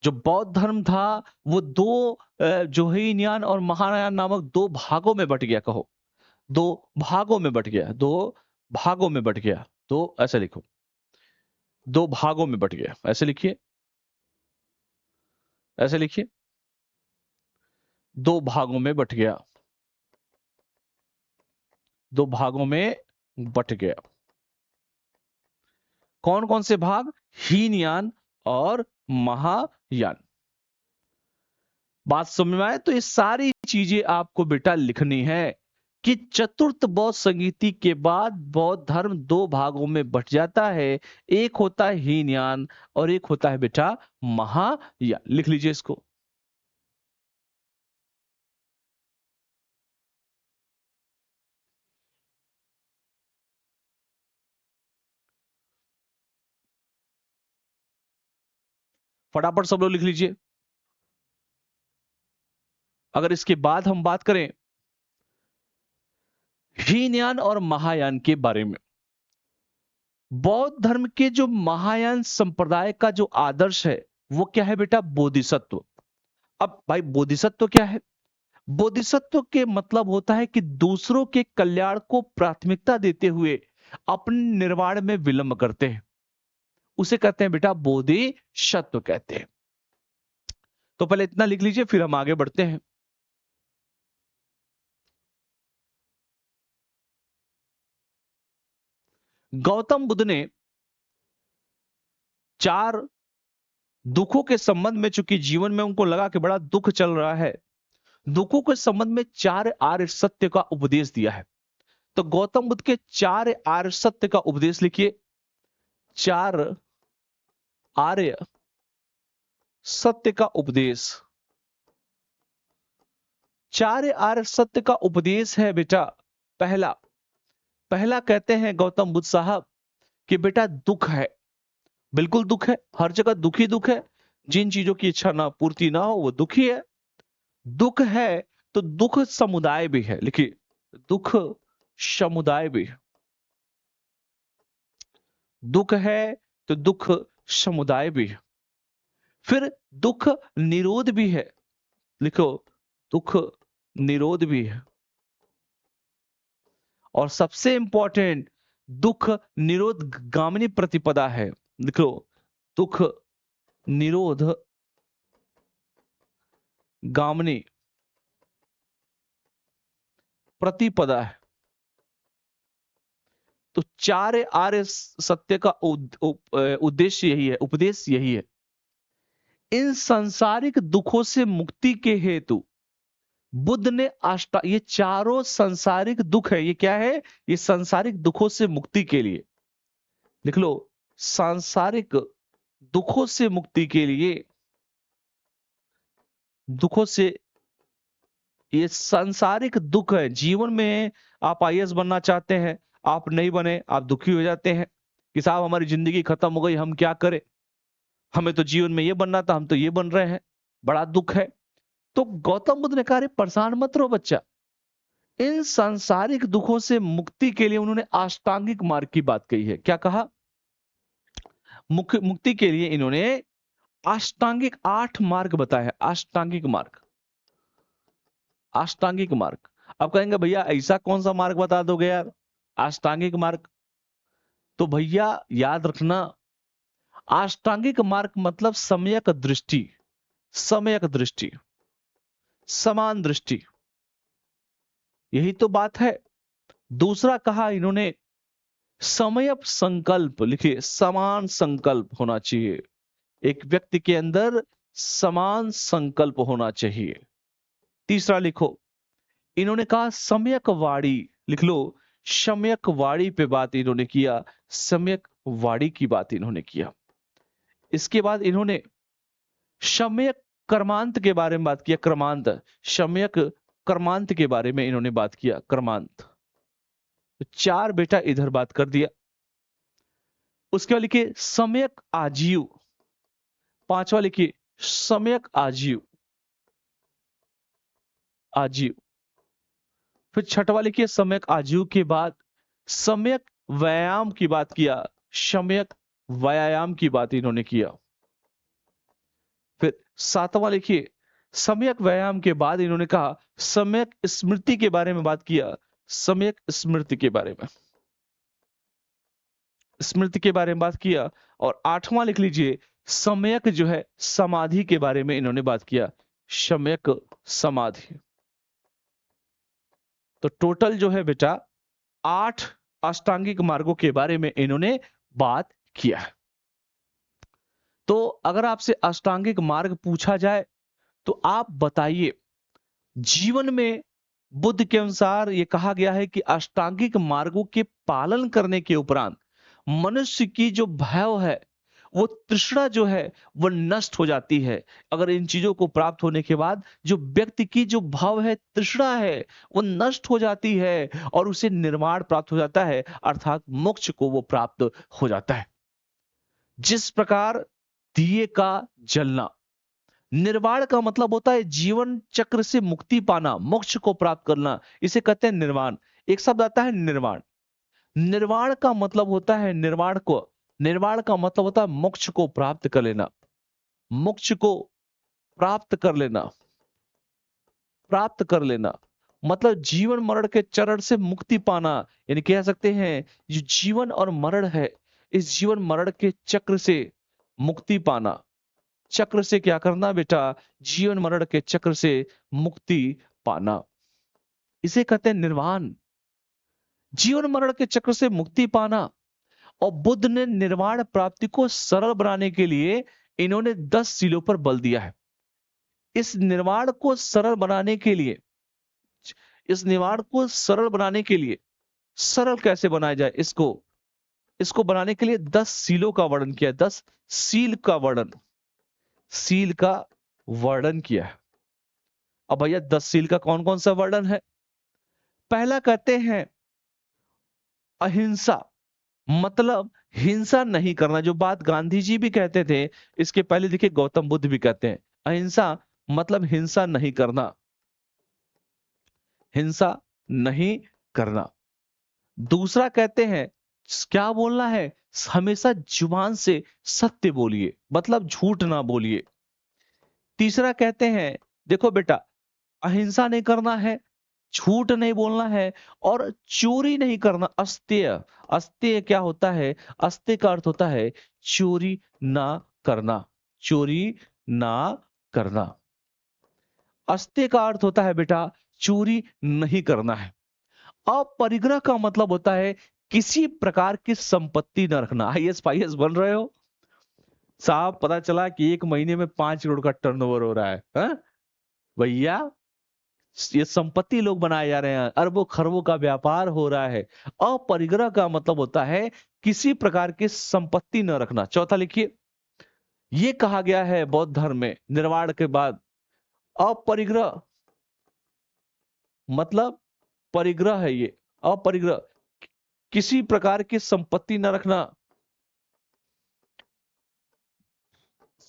जो बौद्ध धर्म था वो 2 जो हीनयान और महायान नामक 2 भागों में बट गया। कहो 2 भागों में बट गया, 2 भागों में बट गया। तो ऐसे लिखो, 2 भागों में बट गया, ऐसे लिखिए, ऐसे लिखिए, 2 भागों में बट गया, 2 भागों में बट गया। कौन कौन से भाग? हीनयान और महायान। बात समझ में आए? तो ये सारी चीजें आपको बेटा लिखनी है कि चतुर्थ बौद्ध संगीति के बाद बौद्ध धर्म 2 भागों में बट जाता है। एक होता है हीनयान और एक होता है बेटा महायान। लिख लीजिए इसको। फटाफट सब लोग लिख लीजिए। अगर इसके बाद हम बात करें हीनयान और महायान के बारे में, बौद्ध धर्म के जो महायान संप्रदाय का जो आदर्श है वो क्या है बेटा? बोधिसत्व। अब भाई बोधिसत्व क्या है? बोधिसत्व के मतलब होता है कि दूसरों के कल्याण को प्राथमिकता देते हुए अपने निर्वाण में विलंब करते हैं, उसे कहते हैं बेटा बोधिसत्व कहते हैं। तो पहले इतना लिख लीजिए, फिर हम आगे बढ़ते हैं। गौतम बुद्ध ने 4 दुखों के संबंध में, चूंकि जीवन में उनको लगा कि बड़ा दुख चल रहा है, दुखों के संबंध में 4 आर्य सत्य का उपदेश दिया है। तो गौतम बुद्ध के 4 आर्य सत्य का उपदेश लिखिए, 4 आर्य सत्य का उपदेश। 4 आर्य सत्य का उपदेश है बेटा, पहला, पहला कहते हैं गौतम बुद्ध साहब कि बेटा दुख है, बिल्कुल दुख है, हर जगह दुख ही दुख है। जिन चीजों की इच्छा ना पूर्ति ना हो वो दुख ही है। दुख है तो दुख समुदाय भी है, लिखिए, दुख समुदाय भी है। दुख है तो दुख समुदाय भी है। फिर दुख निरोध भी है, लिखो, दुख निरोध भी है। और सबसे इंपॉर्टेंट, दुख निरोध गामिनी प्रतिपदा है, लिखो, दुख निरोध गामिनी प्रतिपदा है। तो 4 आर्य सत्य का उद्देश्य यही है, उपदेश यही है। इन सांसारिक दुखों से मुक्ति के हेतु बुद्ध ने ये चारों सांसारिक दुख है, ये क्या है, ये सांसारिक दुखों से मुक्ति के लिए, लिख लो, सांसारिक दुखों से मुक्ति के लिए, दुखों से, ये सांसारिक दुख है जीवन में। आप आईएएस बनना चाहते हैं, आप नहीं बने, आप दुखी हो जाते हैं कि साहब हमारी जिंदगी खत्म हो गई, हम क्या करें, हमें तो जीवन में ये बनना था, हम तो ये बन रहे हैं, बड़ा दुख है। तो गौतम बुद्ध ने कहा, अरे परेशान मत रहो बच्चा, इन सांसारिक दुखों से मुक्ति के लिए उन्होंने अष्टांगिक मार्ग की बात कही है। क्या कहा, मुक्ति के लिए इन्होंने अष्टांगिक 8 मार्ग बताया है, अष्टांगिक मार्ग, अष्टांगिक मार्ग। अब कहेंगे भैया ऐसा कौन सा मार्ग बता दोगे यार, अष्टांगिक मार्ग, तो भैया याद रखना, अष्टांगिक मार्ग मतलब सम्यक दृष्टि, सम्यक दृष्टि, समान दृष्टि, यही तो बात है। दूसरा कहा इन्होंने समय संकल्प, लिखिए समान संकल्प होना चाहिए, एक व्यक्ति के अंदर समान संकल्प होना चाहिए। तीसरा लिखो, इन्होंने कहा सम्यक वाणी, लिख लो, सम्यक वाणी पे बात इन्होंने किया, सम्यक वाणी की बात इन्होंने किया। इसके बाद इन्होंने सम्यक कर्मांत के बारे में बात किया, कर्मांत, सम्यक कर्मांत के बारे में इन्होंने बात किया, कर्मांत। तो 4 बेटा इधर बात कर दिया। उसके बाद लिखिए सम्यक आजीव, 5वां लिखिए सम्यक आजीव, आजीव। फिर 6वां लिखिए सम्यक आजीव के बाद सम्यक व्यायाम की बात किया, सम्यक व्यायाम की बात इन्होंने किया। फिर 7वां लिखिए सम्यक व्यायाम के बाद इन्होंने कहा सम्यक स्मृति के बारे में बात किया, सम्यक स्मृति के बारे में, स्मृति के बारे में बात किया। और 8वां लिख लीजिए सम्यक जो है समाधि के बारे में इन्होंने बात किया, सम्यक समाधि। तो टोटल जो है बेटा 8 अष्टांगिक मार्गों के बारे में इन्होंने बात किया है। तो अगर आपसे अष्टांगिक मार्ग पूछा जाए तो आप बताइए, जीवन में बुद्ध के अनुसार यह कहा गया है कि अष्टांगिक मार्गों के पालन करने के उपरांत मनुष्य की जो भय है, वो तृष्णा जो है वो नष्ट हो जाती है। अगर इन चीजों को प्राप्त होने के बाद जो व्यक्ति की जो भाव है, तृष्णा है, वो नष्ट हो जाती है और उसे निर्वाण प्राप्त हो जाता है, अर्थात मोक्ष को वो प्राप्त हो जाता है। जिस प्रकार दिए का जलना, निर्वाण का मतलब होता है जीवन चक्र से मुक्ति पाना, मोक्ष को प्राप्त करना, इसे कहते हैं निर्वाण। एक शब्द आता है निर्वाण, निर्वाण का मतलब होता है, निर्वाण का मतलब होता है मोक्ष को प्राप्त कर लेना, मोक्ष को प्राप्त कर लेना, प्राप्त कर लेना मतलब जीवन मरण के चरण से मुक्ति पाना। यानी कह सकते हैं जो जीवन और मरण है, इस जीवन मरण के चक्र से मुक्ति पाना, चक्र से क्या करना बेटा, जीवन मरण के चक्र से मुक्ति पाना, इसे कहते हैं निर्वाण, जीवन मरण के चक्र से मुक्ति पाना। और बुद्ध ने निर्वाण प्राप्ति को सरल बनाने के लिए इन्होंने 10 सीलों पर बल दिया है। इस निर्वाण को सरल बनाने के लिए, इस निर्वाण को सरल बनाने के लिए, सरल कैसे बनाया जाए इसको बनाने के लिए 10 सीलों का वर्णन किया, 10 सील का वर्णन, सील का वर्णन किया है। अब भैया 10 सील का कौन कौन सा वर्णन है? पहला कहते हैं अहिंसा, मतलब हिंसा नहीं करना, जो बात गांधी जी भी कहते थे, इसके पहले देखिए गौतम बुद्ध भी कहते हैं अहिंसा मतलब हिंसा नहीं करना, हिंसा नहीं करना। दूसरा कहते हैं क्या बोलना है, हमेशा जुबान से सत्य बोलिए, मतलब झूठ ना बोलिए। तीसरा कहते हैं देखो बेटा, अहिंसा नहीं करना है, झूठ नहीं बोलना है और चोरी नहीं करना। अस्तेय, अस्तेय क्या होता है? अस्तेय का अर्थ होता है चोरी ना करना, चोरी ना करना। अस्तेय का अर्थ होता है बेटा चोरी नहीं करना है। अपरिग्रह का मतलब होता है किसी प्रकार की संपत्ति न रखना। आईएएस पाईएएस बन रहे हो साहब, पता चला कि 1 महीने में 5 करोड़ का टर्नओवर हो रहा है, हाँ? भैया ये संपत्ति लोग बनाए जा रहे हैं, अरबों खरबों का व्यापार हो रहा है। अपरिग्रह का मतलब होता है किसी प्रकार की संपत्ति न रखना। चौथा लिखिए, ये कहा गया है बौद्ध धर्म में निर्वाण के बाद, अपरिग्रह मतलब परिग्रह है ये, अपरिग्रह किसी प्रकार की संपत्ति न रखना,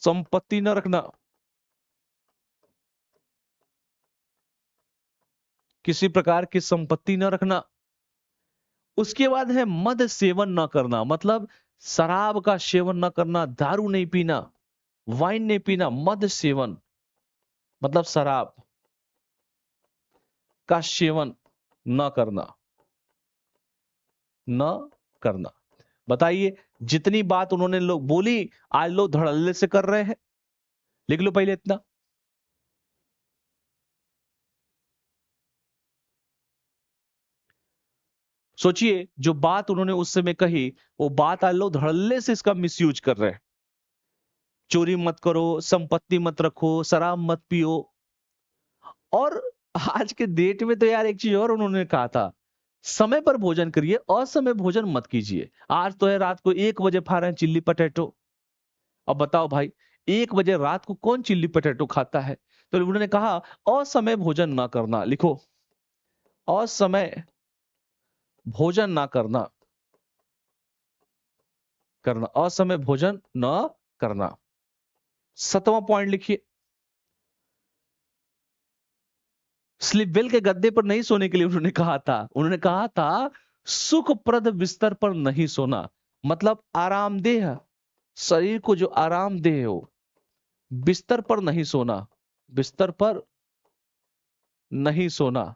संपत्ति न रखना, किसी प्रकार की संपत्ति न रखना। उसके बाद है मद सेवन न करना, मतलब शराब का सेवन न करना, दारू नहीं पीना, वाइन नहीं पीना। मद सेवन मतलब शराब का सेवन न करना, न करना। बताइए, जितनी बात उन्होंने लोग बोली आज लोग धड़ल्ले से कर रहे हैं। लिख लो पहले इतना। सोचिए, जो बात उन्होंने उस समय कही वो बात आज लोग धड़ल्ले से इसका मिसयूज कर रहे हैं। चोरी मत करो, संपत्ति मत रखो, शराब मत पियो। और आज के डेट में तो यार एक चीज और उन्होंने कहा था, समय पर भोजन करिए, असमय भोजन मत कीजिए। आज तो है रात को 1 बजे खा रहे हैं चिल्ली पटेटो। अब बताओ भाई, 1 बजे रात को कौन चिल्ली पटेटो खाता है? तो उन्होंने कहा असमय भोजन ना करना। लिखो, असमय भोजन ना करना, करना असमय भोजन न करना। 7वां पॉइंट लिखिए, स्लीप वेल के गद्दे पर नहीं सोने के लिए उन्होंने कहा था सुखप्रद बिस्तर पर नहीं सोना, मतलब आरामदेह, शरीर को जो आरामदेह हो, बिस्तर पर नहीं सोना, बिस्तर पर नहीं सोना,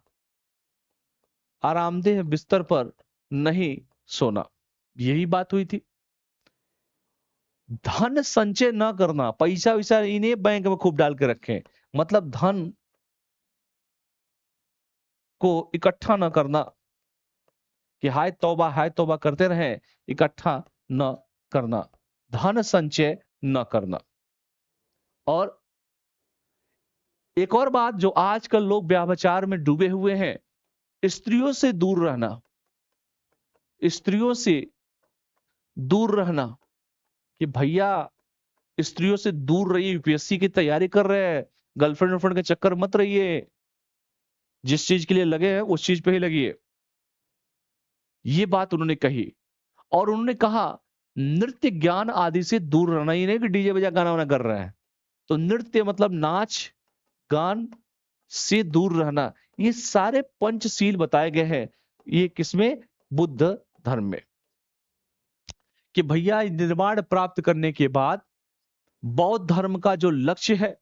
आरामदेह बिस्तर पर नहीं सोना, यही बात हुई थी। धन संचय न करना, पैसा वैसा इन्हें बैंक में खूब डाल के रखें, मतलब धन को इकट्ठा न करना, कि हाय तौबा करते रहें, इकट्ठा न करना, धन संचय न करना। और एक और बात, जो आजकल लोग व्याभिचार में डूबे हुए हैं, स्त्रियों से दूर रहना, स्त्रियों से दूर रहना, कि भैया स्त्रियों से दूर रहिए, यूपीएससी की तैयारी कर रहे हैं, गर्लफ्रेंड वर्लफ्रेंड के चक्कर मत रहिए, जिस चीज के लिए लगे हैं उस चीज पे ही लगिए। ये बात उन्होंने कही। और उन्होंने कहा नृत्य ज्ञान आदि से दूर रहना। ये नहीं कि डीजे बजा गाना वाना कर रहे हैं, तो नृत्य मतलब नाच गान से दूर रहना। ये सारे पंचशील बताए गए हैं, ये किसमें? बुद्ध धर्म में। कि भैया निर्वाण प्राप्त करने के बाद बौद्ध धर्म का जो लक्ष्य है,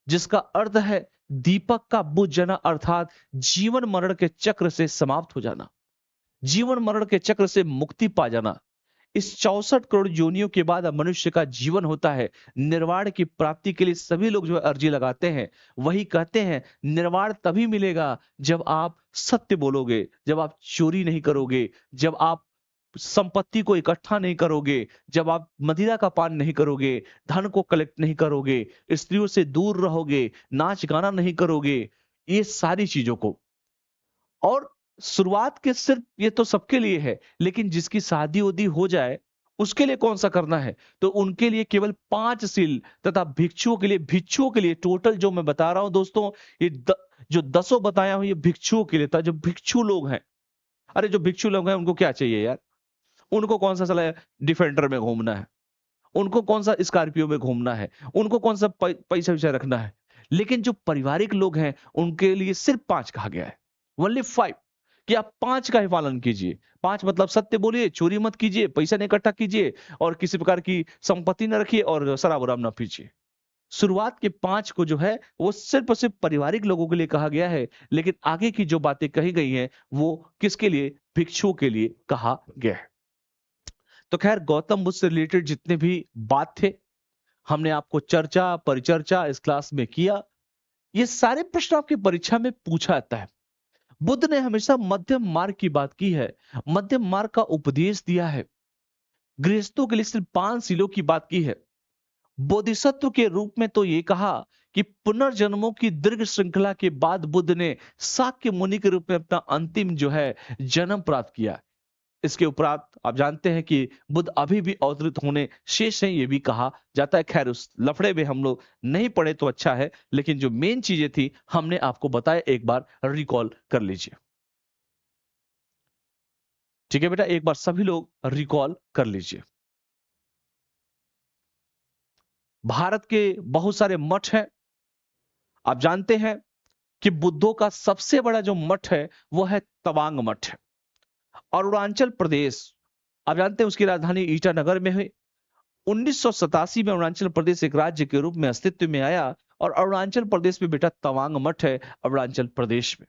जिसका अर्थ है दीपक का बुझ जाना, अर्थात जीवन मरण के चक्र से समाप्त हो जाना, जीवन मरण के चक्र से मुक्ति पा जाना। इस 64 करोड़ योनियों के बाद अब मनुष्य का जीवन होता है। निर्वाण की प्राप्ति के लिए सभी लोग जो है अर्जी लगाते हैं, वही कहते हैं निर्वाण तभी मिलेगा जब आप सत्य बोलोगे, जब आप चोरी नहीं करोगे, जब आप संपत्ति को इकट्ठा नहीं करोगे, जब आप मदिरा का पान नहीं करोगे, धन को कलेक्ट नहीं करोगे, स्त्रियों से दूर रहोगे, नाच गाना नहीं करोगे, ये सारी चीजों को। और शुरुआत के सिर्फ ये तो सबके लिए है, लेकिन जिसकी शादी उदी हो जाए उसके लिए कौन सा करना है? तो उनके लिए केवल 5 सील, तथा भिक्षुओं के लिए टोटल जो मैं बता रहा हूं दोस्तों, ये जो 10 बताया हूं ये भिक्षुओं के लिए था, जो भिक्षु लोग हैं। अरे जो भिक्षु लोग हैं उनको क्या चाहिए यार? उनको कौन सा साला डिफेंडर में घूमना है, उनको कौन सा स्कॉर्पियो में घूमना है, उनको कौन सा पैसा वैसा रखना है। लेकिन जो पारिवारिक लोग हैं उनके लिए सिर्फ 5 कहा गया है, ओनली 5, कि आप 5 का ही पालन कीजिए। 5 मतलब सत्य बोलिए, चोरी मत कीजिए, पैसा नहीं इकट्ठा कीजिए, और किसी प्रकार की संपत्ति न रखिए, और शराब वराब न पीजिए। शुरुआत के 5 को जो है वो सिर्फ और सिर्फ पारिवारिक लोगों के लिए कहा गया है, लेकिन आगे की जो बातें कही गई हैं वो किसके लिए? भिक्षुओं के लिए कहा गया है। तो खैर, गौतम बुद्ध से रिलेटेड जितने भी बात थे, हमने आपको चर्चा परिचर्चा इस क्लास में किया। ये सारे प्रश्न आपकी परीक्षा में पूछा जाता है। बुद्ध ने हमेशा मध्यम मार्ग की बात की है, मध्यम मार्ग का उपदेश दिया है, गृहस्थों के लिए सिर्फ 5 सीलों की बात की है। बोधिसत्व के रूप में तो ये कहा कि पुनर्जन्मों की दीर्घ श्रृंखला के बाद बुद्ध ने शाक्य मुनि के रूप में अपना अंतिम जो है जन्म प्राप्त किया। इसके उपरांत आप जानते हैं कि बुद्ध अभी भी अवतरित होने शेष हैं, ये भी कहा जाता है। खैर उस लफड़े में हम लोग नहीं पढ़े तो अच्छा है, लेकिन जो मेन चीजें थी हमने आपको बताया, एक बार रिकॉल कर लीजिए। ठीक है बेटा, एक बार सभी लोग रिकॉल कर लीजिए। भारत के बहुत सारे मठ हैं। आप जानते हैं कि बुद्धों का सबसे बड़ा जो मठ है वो है तवांग मठ। अरुणाचल प्रदेश, आप जानते हैं उसकी राजधानी ईटानगर में है। 1987 में अरुणाचल प्रदेश एक राज्य के रूप में अस्तित्व में आया और अरुणाचल प्रदेश में बेटा तवांग मठ है अरुणाचल प्रदेश में।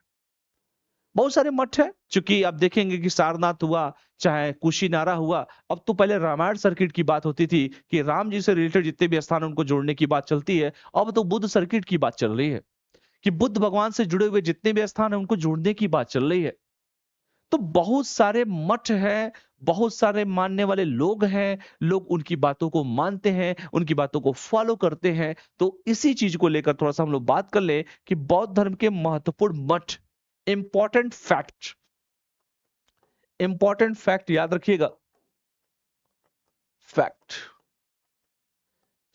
बहुत सारे मठ है, चूंकि आप देखेंगे कि सारनाथ हुआ चाहे कुशीनारा हुआ। अब तो पहले रामायण सर्किट की बात होती थी कि राम जी से रिलेटेड जितने भी स्थान उनको जोड़ने की बात चलती है। अब तो बुद्ध सर्किट की बात चल रही है कि बुद्ध भगवान से जुड़े हुए जितने भी स्थान है उनको जोड़ने की बात चल रही है। तो बहुत सारे मठ हैं, बहुत सारे मानने वाले लोग हैं, लोग उनकी बातों को मानते हैं, उनकी बातों को फॉलो करते हैं। तो इसी चीज को लेकर थोड़ा सा हम लोग बात कर ले कि बौद्ध धर्म के महत्वपूर्ण मठ, इंपॉर्टेंट फैक्ट, इंपॉर्टेंट फैक्ट याद रखिएगा। फैक्ट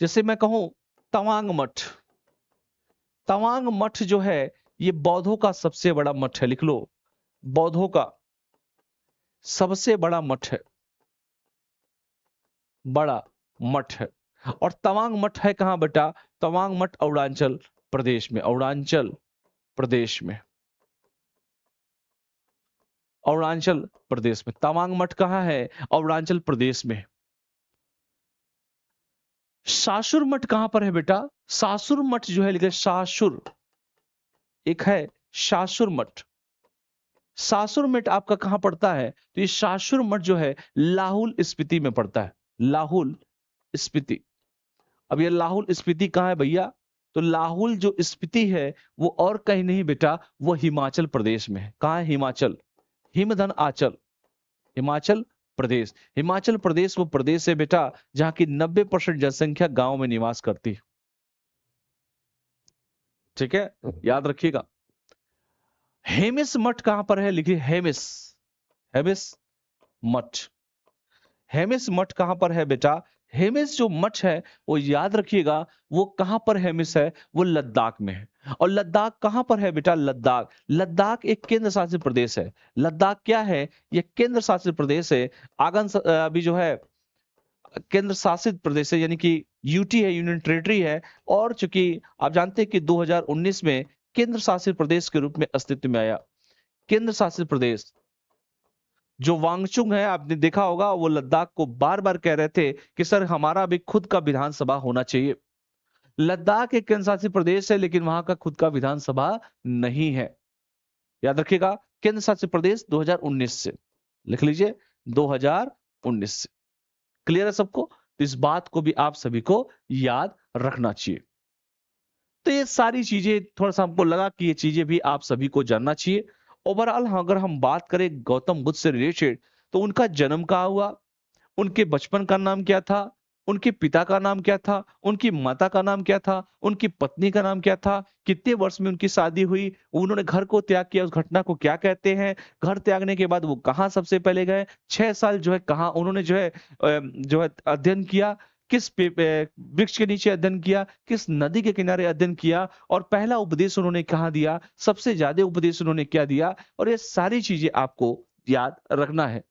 जैसे मैं कहूं तवांग मठ, तवांग मठ जो है ये बौद्धों का सबसे बड़ा मठ है। लिख लो, बौद्धों का सबसे बड़ा मठ है, बड़ा मठ है। और तवांग मठ है कहां बेटा? तवांग मठ अरुणाचल प्रदेश में, अरुणाचल प्रदेश में, अरुणाचल प्रदेश में। तवांग मठ कहां है? अरुणाचल प्रदेश में। सासुर मठ कहां पर है बेटा? सासुर मठ जो है लिखे सासुर, एक है सासुर मठ। सासुर मठ आपका कहां पड़ता है? तो ये सासुर मठ जो है लाहौल स्पीति में पड़ता है, लाहौल स्पीति। अब ये लाहौल स्पीति कहां है भैया? तो लाहौल जो स्पीति है वो और कहीं नहीं बेटा, वो हिमाचल प्रदेश में है। कहां है? हिमाचल, हिमधन आंचल, हिमाचल प्रदेश। हिमाचल प्रदेश वो प्रदेश है बेटा जहां की 90% जनसंख्या गांव में निवास करती है। ठीक है, याद रखिएगा। हेमिस मठ कहां पर है? लिखिए हेमिस, हेमिस मठ। हेमिस मठ कहां पर है बेटा? हेमिस जो मठ है वो याद रखिएगा, वो कहां पर हेमिस है? वो लद्दाख में है। और लद्दाख कहां पर है बेटा? लद्दाख, लद्दाख एक केंद्र शासित प्रदेश है। लद्दाख क्या है? ये केंद्र शासित प्रदेश है। अभी जो है केंद्र शासित प्रदेश है, यानी कि यूटी है, यूनियन टेरिटरी है। और चूंकि आप जानते हैं कि 2019 में केंद्र शासित प्रदेश के रूप में अस्तित्व में आया। केंद्र शासित प्रदेश जो वांगचुंग है, आपने देखा होगा, वो लद्दाख को बार बार कह रहे थे कि सर हमारा भी खुद का विधानसभा होना चाहिए। लद्दाख एक केंद्र शासित प्रदेश है लेकिन वहां का खुद का विधानसभा नहीं है। याद रखिएगा, केंद्र शासित प्रदेश 2019 से, लिख लीजिए 2019 से। क्लियर है सबको? तो इस बात को भी आप सभी को याद रखना चाहिए। तो ये सारी चीजें थोड़ा सा हमको लगा कि ये चीजें भी आप सभी को जानना चाहिए। ओवरऑल अगर हम बात करें गौतम बुद्ध से रिलेटेड, तो उनका जन्म कहाँ हुआ, उनके बचपन का नाम क्या था, उनके पिता का नाम क्या था, उनकी माता का नाम क्या था, उनकी पत्नी का नाम क्या था, कितने वर्ष में उनकी शादी हुई, उन्होंने घर को त्याग किया, उस घटना को क्या कहते हैं, घर त्यागने के बाद वो कहाँ सबसे पहले गए, 6 साल जो है कहाँ उन्होंने जो है अध्ययन किया, किस वृक्ष के नीचे अध्ययन किया, किस नदी के किनारे अध्ययन किया, और पहला उपदेश उन्होंने कहाँ दिया, सबसे ज्यादा उपदेश उन्होंने क्या दिया, और ये सारी चीजें आपको याद रखना है।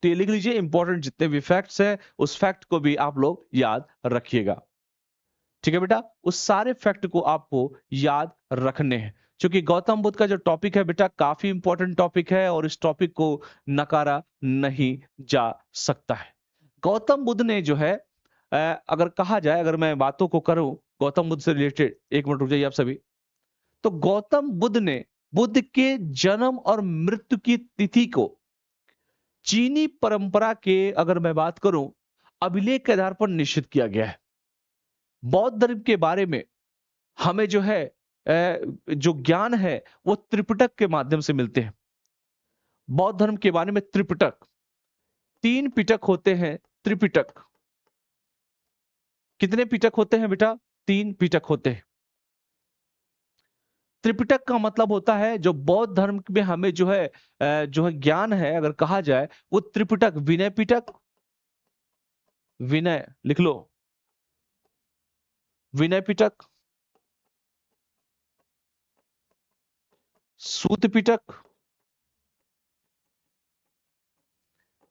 तो ये लिख लीजिए, इंपॉर्टेंट जितने भी फैक्ट्स है उस फैक्ट को भी आप लोग याद रखिएगा। ठीक है बेटा, उस सारे फैक्ट को आपको याद रखने हैं, क्योंकि गौतम बुद्ध का जो टॉपिक है बेटा काफी इंपॉर्टेंट टॉपिक है और इस टॉपिक को नकारा नहीं जा सकता है। गौतम बुद्ध ने जो है अगर कहा जाए, अगर मैं बातों को करूं गौतम बुद्ध से रिलेटेड, एक मिनट रुक जाइए आप सभी। तो गौतम बुद्ध ने बुद्ध के जन्म और मृत्यु की तिथि को चीनी परंपरा के, अगर मैं बात करूं, अभिलेख के आधार पर निश्चित किया गया है। बौद्ध धर्म के बारे में हमें जो है जो ज्ञान है वो त्रिपिटक के माध्यम से मिलते हैं। बौद्ध धर्म के बारे में त्रिपिटक, 3 पिटक होते हैं, त्रिपिटक। कितने पिटक होते हैं बेटा? 3 पिटक होते हैं। त्रिपिटक का मतलब होता है जो बौद्ध धर्म में हमें जो है ज्ञान है, अगर कहा जाए वो त्रिपिटक, विनय पिटक, विनय लिख लो, विनय पिटक, सूत पिटक,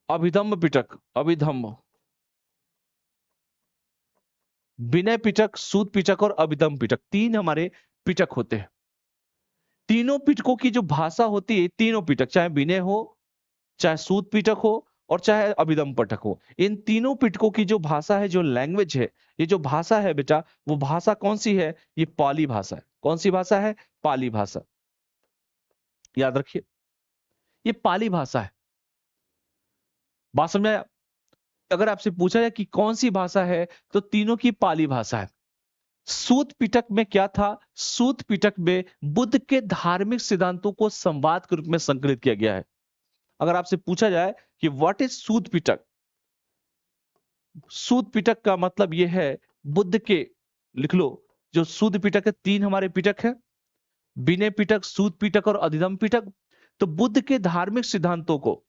अभिधम्म पिटक, अभिधम्म, विनय पिटक, सूत पिटक और अभिधम्म पिटक, 3 हमारे पिटक होते हैं। तीनों पिटकों की जो भाषा होती है, तीनों पिटक, चाहे विनय हो, चाहे सूत पिटक हो और चाहे अभिधम्म पिटक हो, इन तीनों पिटकों की जो भाषा है, जो लैंग्वेज है, ये जो भाषा है बेटा, वो भाषा कौन सी है? ये पाली भाषा है। कौन सी भाषा है? पाली भाषा। याद रखिए, ये पाली भाषा है। बात समझ में आया? अगर आपसे पूछा जाए कि कौन सी भाषा है, तो तीनों की पाली भाषा है। सूत पिटक में क्या था? सूत पिटक में बुद्ध के धार्मिक सिद्धांतों को संवाद के रूप में संकलित किया गया है। अगर आपसे पूछा जाए कि व्हाट इज सूत पिटक, सूत पिटक का मतलब यह है बुद्ध के, लिख लो, जो सूत पिटक है, 3 हमारे पिटक है, विनय पिटक, सूत पिटक और अधिधम्म पिटक। तो बुद्ध के धार्मिक सिद्धांतों को,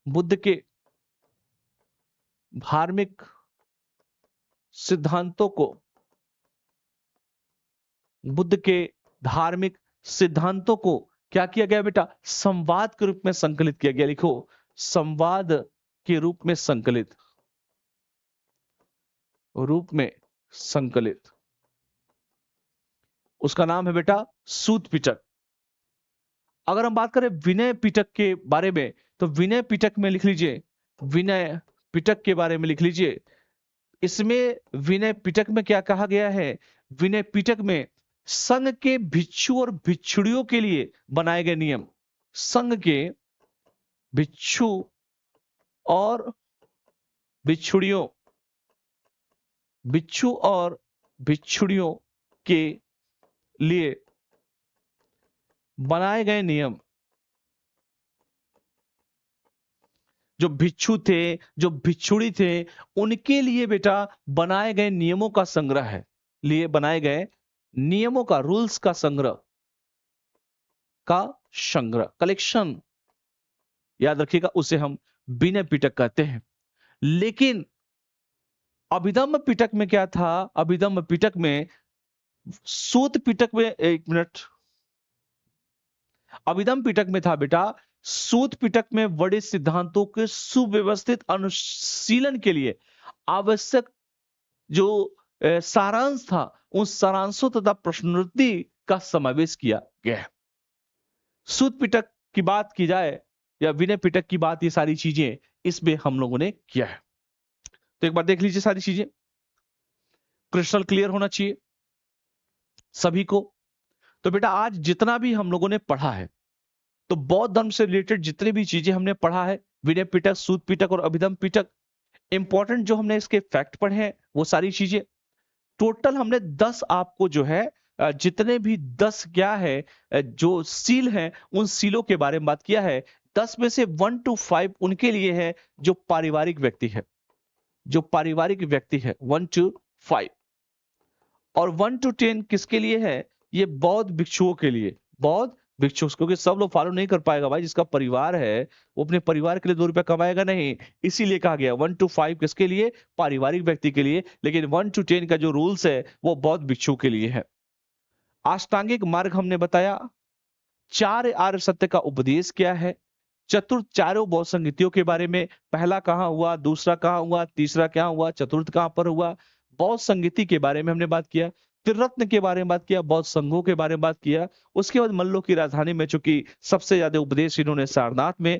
बुद्ध के धार्मिक सिद्धांतों को, बुद्ध के धार्मिक सिद्धांतों को क्या किया गया बेटा? संवाद के रूप में संकलित किया गया। लिखो, संवाद के रूप में संकलित, रूप में संकलित, उसका नाम है बेटा सूत पिटक। अगर हम बात करें विनय पिटक के बारे में, तो विनय पिटक में लिख लीजिए, विनय पिटक के बारे में लिख लीजिए। इसमें विनय पिटक में क्या कहा गया है? विनय पिटक में संघ के भिक्षु और भिक्षुड़ियों के लिए बनाए गए नियम, संघ के भिक्षु और भिक्षुड़ियों, भिक्षु और भिक्षुड़ियों के लिए बनाए गए नियम, जो भिक्षु थे, जो भिक्षुड़ी थे, उनके लिए बेटा बनाए गए नियमों का संग्रह है, लिए बनाए गए नियमों का, रूल्स का संग्रह, का संग्रह, कलेक्शन, याद रखिएगा, उसे हम विनय पिटक कहते हैं। लेकिन अभिधम्म पिटक में क्या था? अभिधम्म पिटक में, सूत पिटक में, एक मिनट, अभिधम्म पिटक में था बेटा, सूत पिटक में बड़े सिद्धांतों के सुव्यवस्थित अनुशीलन के लिए आवश्यक जो सारांश था, उन सारांशों तथा प्रश्नोत्तरी का समावेश किया गया है। सूत पिटक की बात की जाए या विनय पिटक की बात, ये सारी चीजें इसमें हम लोगों ने किया है। तो एक बार देख लीजिए, सारी चीजें क्रिस्टल क्लियर होना चाहिए सभी को। तो बेटा आज जितना भी हम लोगों ने पढ़ा है, तो बौद्ध धर्म से रिलेटेड जितने भी चीजें हमने पढ़ा है, विनय पिटक, सूत पिटक और अभिधम्म पिटक, इंपॉर्टेंट जो हमने इसके फैक्ट पढ़े हैं, वो सारी चीजें टोटल हमने 10 आपको जो है, जितने भी 10 क्या है, जो सील हैं, उन सीलों के बारे में बात किया है। 10 में से 1 to 5 उनके लिए है जो पारिवारिक व्यक्ति है, जो पारिवारिक व्यक्ति है, 1 to 5, और 1 to 10 किसके लिए है? ये बौद्ध भिक्षुओं के लिए, बौद्ध भिक्षु, क्योंकि सब लोग फॉलो नहीं कर पाएगा भाई, जिसका परिवार है वो अपने परिवार के लिए 2 रुपया कमाएगा नहीं, इसीलिए कहा गया 1 to 5 किसके लिए? पारिवारिक व्यक्ति के लिए। लेकिन 1 to 10 का जो रूल्स है वो बौद्ध भिक्षु के लिए है। अष्टांगिक मार्ग हमने बताया, 4 आर्य सत्य का उपदेश क्या है, चतुर्थ चारों बौद्ध संगीतियों के बारे में, पहला कहां हुआ, दूसरा कहां हुआ, तीसरा क्या हुआ, चतुर्थ कहां पर हुआ, बौद्ध संगीति के बारे में हमने बात किया, त्रिरत्न के बारे में बात किया, बौद्ध संघों के बारे में बात किया। उसके बाद मल्लों की राजधानी में चूंकि सबसे ज्यादा उपदेश इन्होंने सारनाथ में,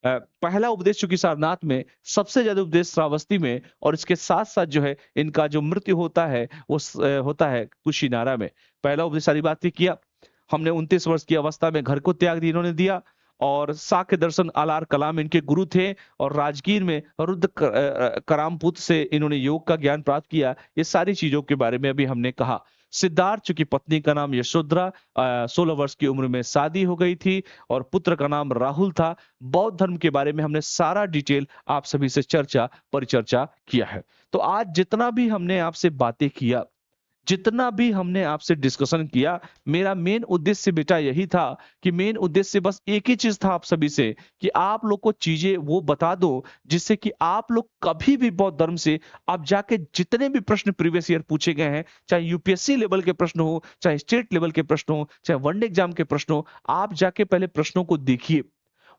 पहला उपदेश चूंकि सारनाथ में, सबसे ज्यादा उपदेश श्रावस्ती में, और इसके साथ साथ जो है इनका जो मृत्यु होता है वो होता है कुशीनारा में। पहला उपदेश सारी बातें किया हमने, 29 वर्ष की अवस्था में घर को त्याग इन्होंने दिया, और साक्य दर्शन आलार कलाम इनके गुरु थे, और राजगीर में रुद्र करामपुत से इन्होंने योग का ज्ञान प्राप्त किया। ये सारी चीजों के बारे में अभी हमने कहा। सिद्धार्थ, चूंकि पत्नी का नाम यशोधरा, 16 वर्ष की उम्र में शादी हो गई थी, और पुत्र का नाम राहुल था। बौद्ध धर्म के बारे में हमने सारा डिटेल आप सभी से परिचर्चा किया है। तो आज जितना भी हमने आपसे बातें किया, जितना भी हमने आपसे डिस्कशन किया, मेरा मेन उद्देश्य बेटा यही था कि मेन उद्देश्य बस एक ही चीज था आप सभी से कि आप लोग को चीजें वो बता दो जिससे कि आप लोग कभी भी बौद्ध धर्म से आप जाके जितने भी प्रश्न प्रीवियस ईयर पूछे गए हैं, चाहे यूपीएससी लेवल के प्रश्न हो, चाहे स्टेट लेवल के प्रश्न हो, चाहे वनडे एग्जाम के प्रश्न हो, आप जाके पहले प्रश्नों को देखिए,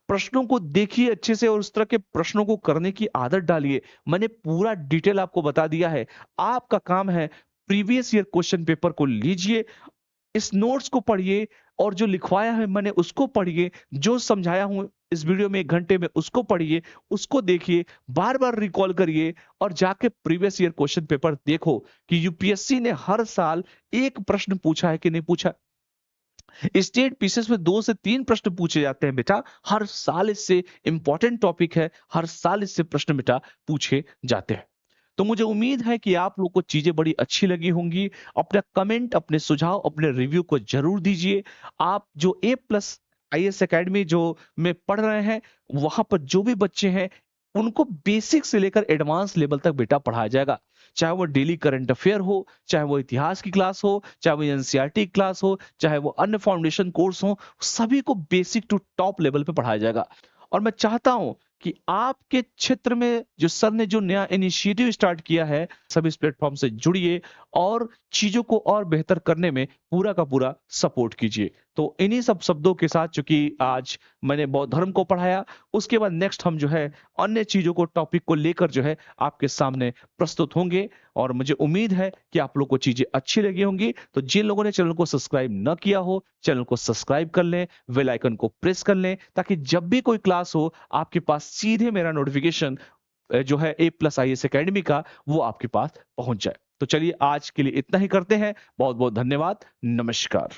प्रश्नों को देखिए अच्छे से और उस तरह के प्रश्नों को करने की आदत डालिए। मैंने पूरा डिटेल आपको बता दिया है। आपका काम है प्रीवियस ईयर क्वेश्चन पेपर को लीजिए, इस नोट्स को पढ़िए और जो लिखवाया है मैंने उसको पढ़िए, जो समझाया हूं इस वीडियो में 1 घंटे में उसको पढ़िए, उसको देखिए, बार-बार रिकॉल करिए और जाके प्रीवियस ईयर क्वेश्चन पेपर देखो कि यूपीएससी ने हर साल एक प्रश्न पूछा है कि नहीं पूछा। स्टेट पीसेस में 2 से 3 प्रश्न पूछे जाते हैं बेटा, हर साल इससे इंपॉर्टेंट टॉपिक है, हर साल इससे प्रश्न बेटा पूछे जाते हैं। तो मुझे उम्मीद है कि आप लोग को चीजें बड़ी अच्छी लगी होंगी। अपना कमेंट, अपने सुझाव, अपने रिव्यू को जरूर दीजिए। आप जो ए प्लस आईएएस एकेडमी जो में पढ़ रहे हैं, वहां पर जो भी बच्चे हैं उनको बेसिक से लेकर एडवांस लेवल तक बेटा पढ़ाया जाएगा। चाहे वो डेली करंट अफेयर हो, चाहे वो इतिहास की क्लास हो, चाहे वो एनसीईआरटी क्लास हो, चाहे वो अन्य फाउंडेशन कोर्स हो, सभी को बेसिक टू टॉप लेवल पे पढ़ाया जाएगा। और मैं चाहता हूं कि आपके क्षेत्र में जो सर ने जो नया इनिशिएटिव स्टार्ट किया है, सब इस प्लेटफॉर्म से जुड़िए और चीजों को और बेहतर करने में पूरा का पूरा सपोर्ट कीजिए। तो इन्हीं सब शब्दों के साथ, चूंकि आज मैंने बौद्ध धर्म को पढ़ाया, उसके बाद नेक्स्ट हम जो है अन्य चीजों को, टॉपिक को लेकर जो है आपके सामने प्रस्तुत होंगे। और मुझे उम्मीद है कि आप लोग को चीजें अच्छी लगी होंगी। तो जिन लोगों ने चैनल को सब्सक्राइब न किया हो, चैनल को सब्सक्राइब कर लें, बेल आइकन को प्रेस कर लें, ताकि जब भी कोई क्लास हो आपके पास सीधे मेरा नोटिफिकेशन जो है ए प्लस आईएएस एकेडमी का, वो आपके पास पहुंच जाए। तो चलिए आज के लिए इतना ही करते हैं। बहुत बहुत धन्यवाद। नमस्कार।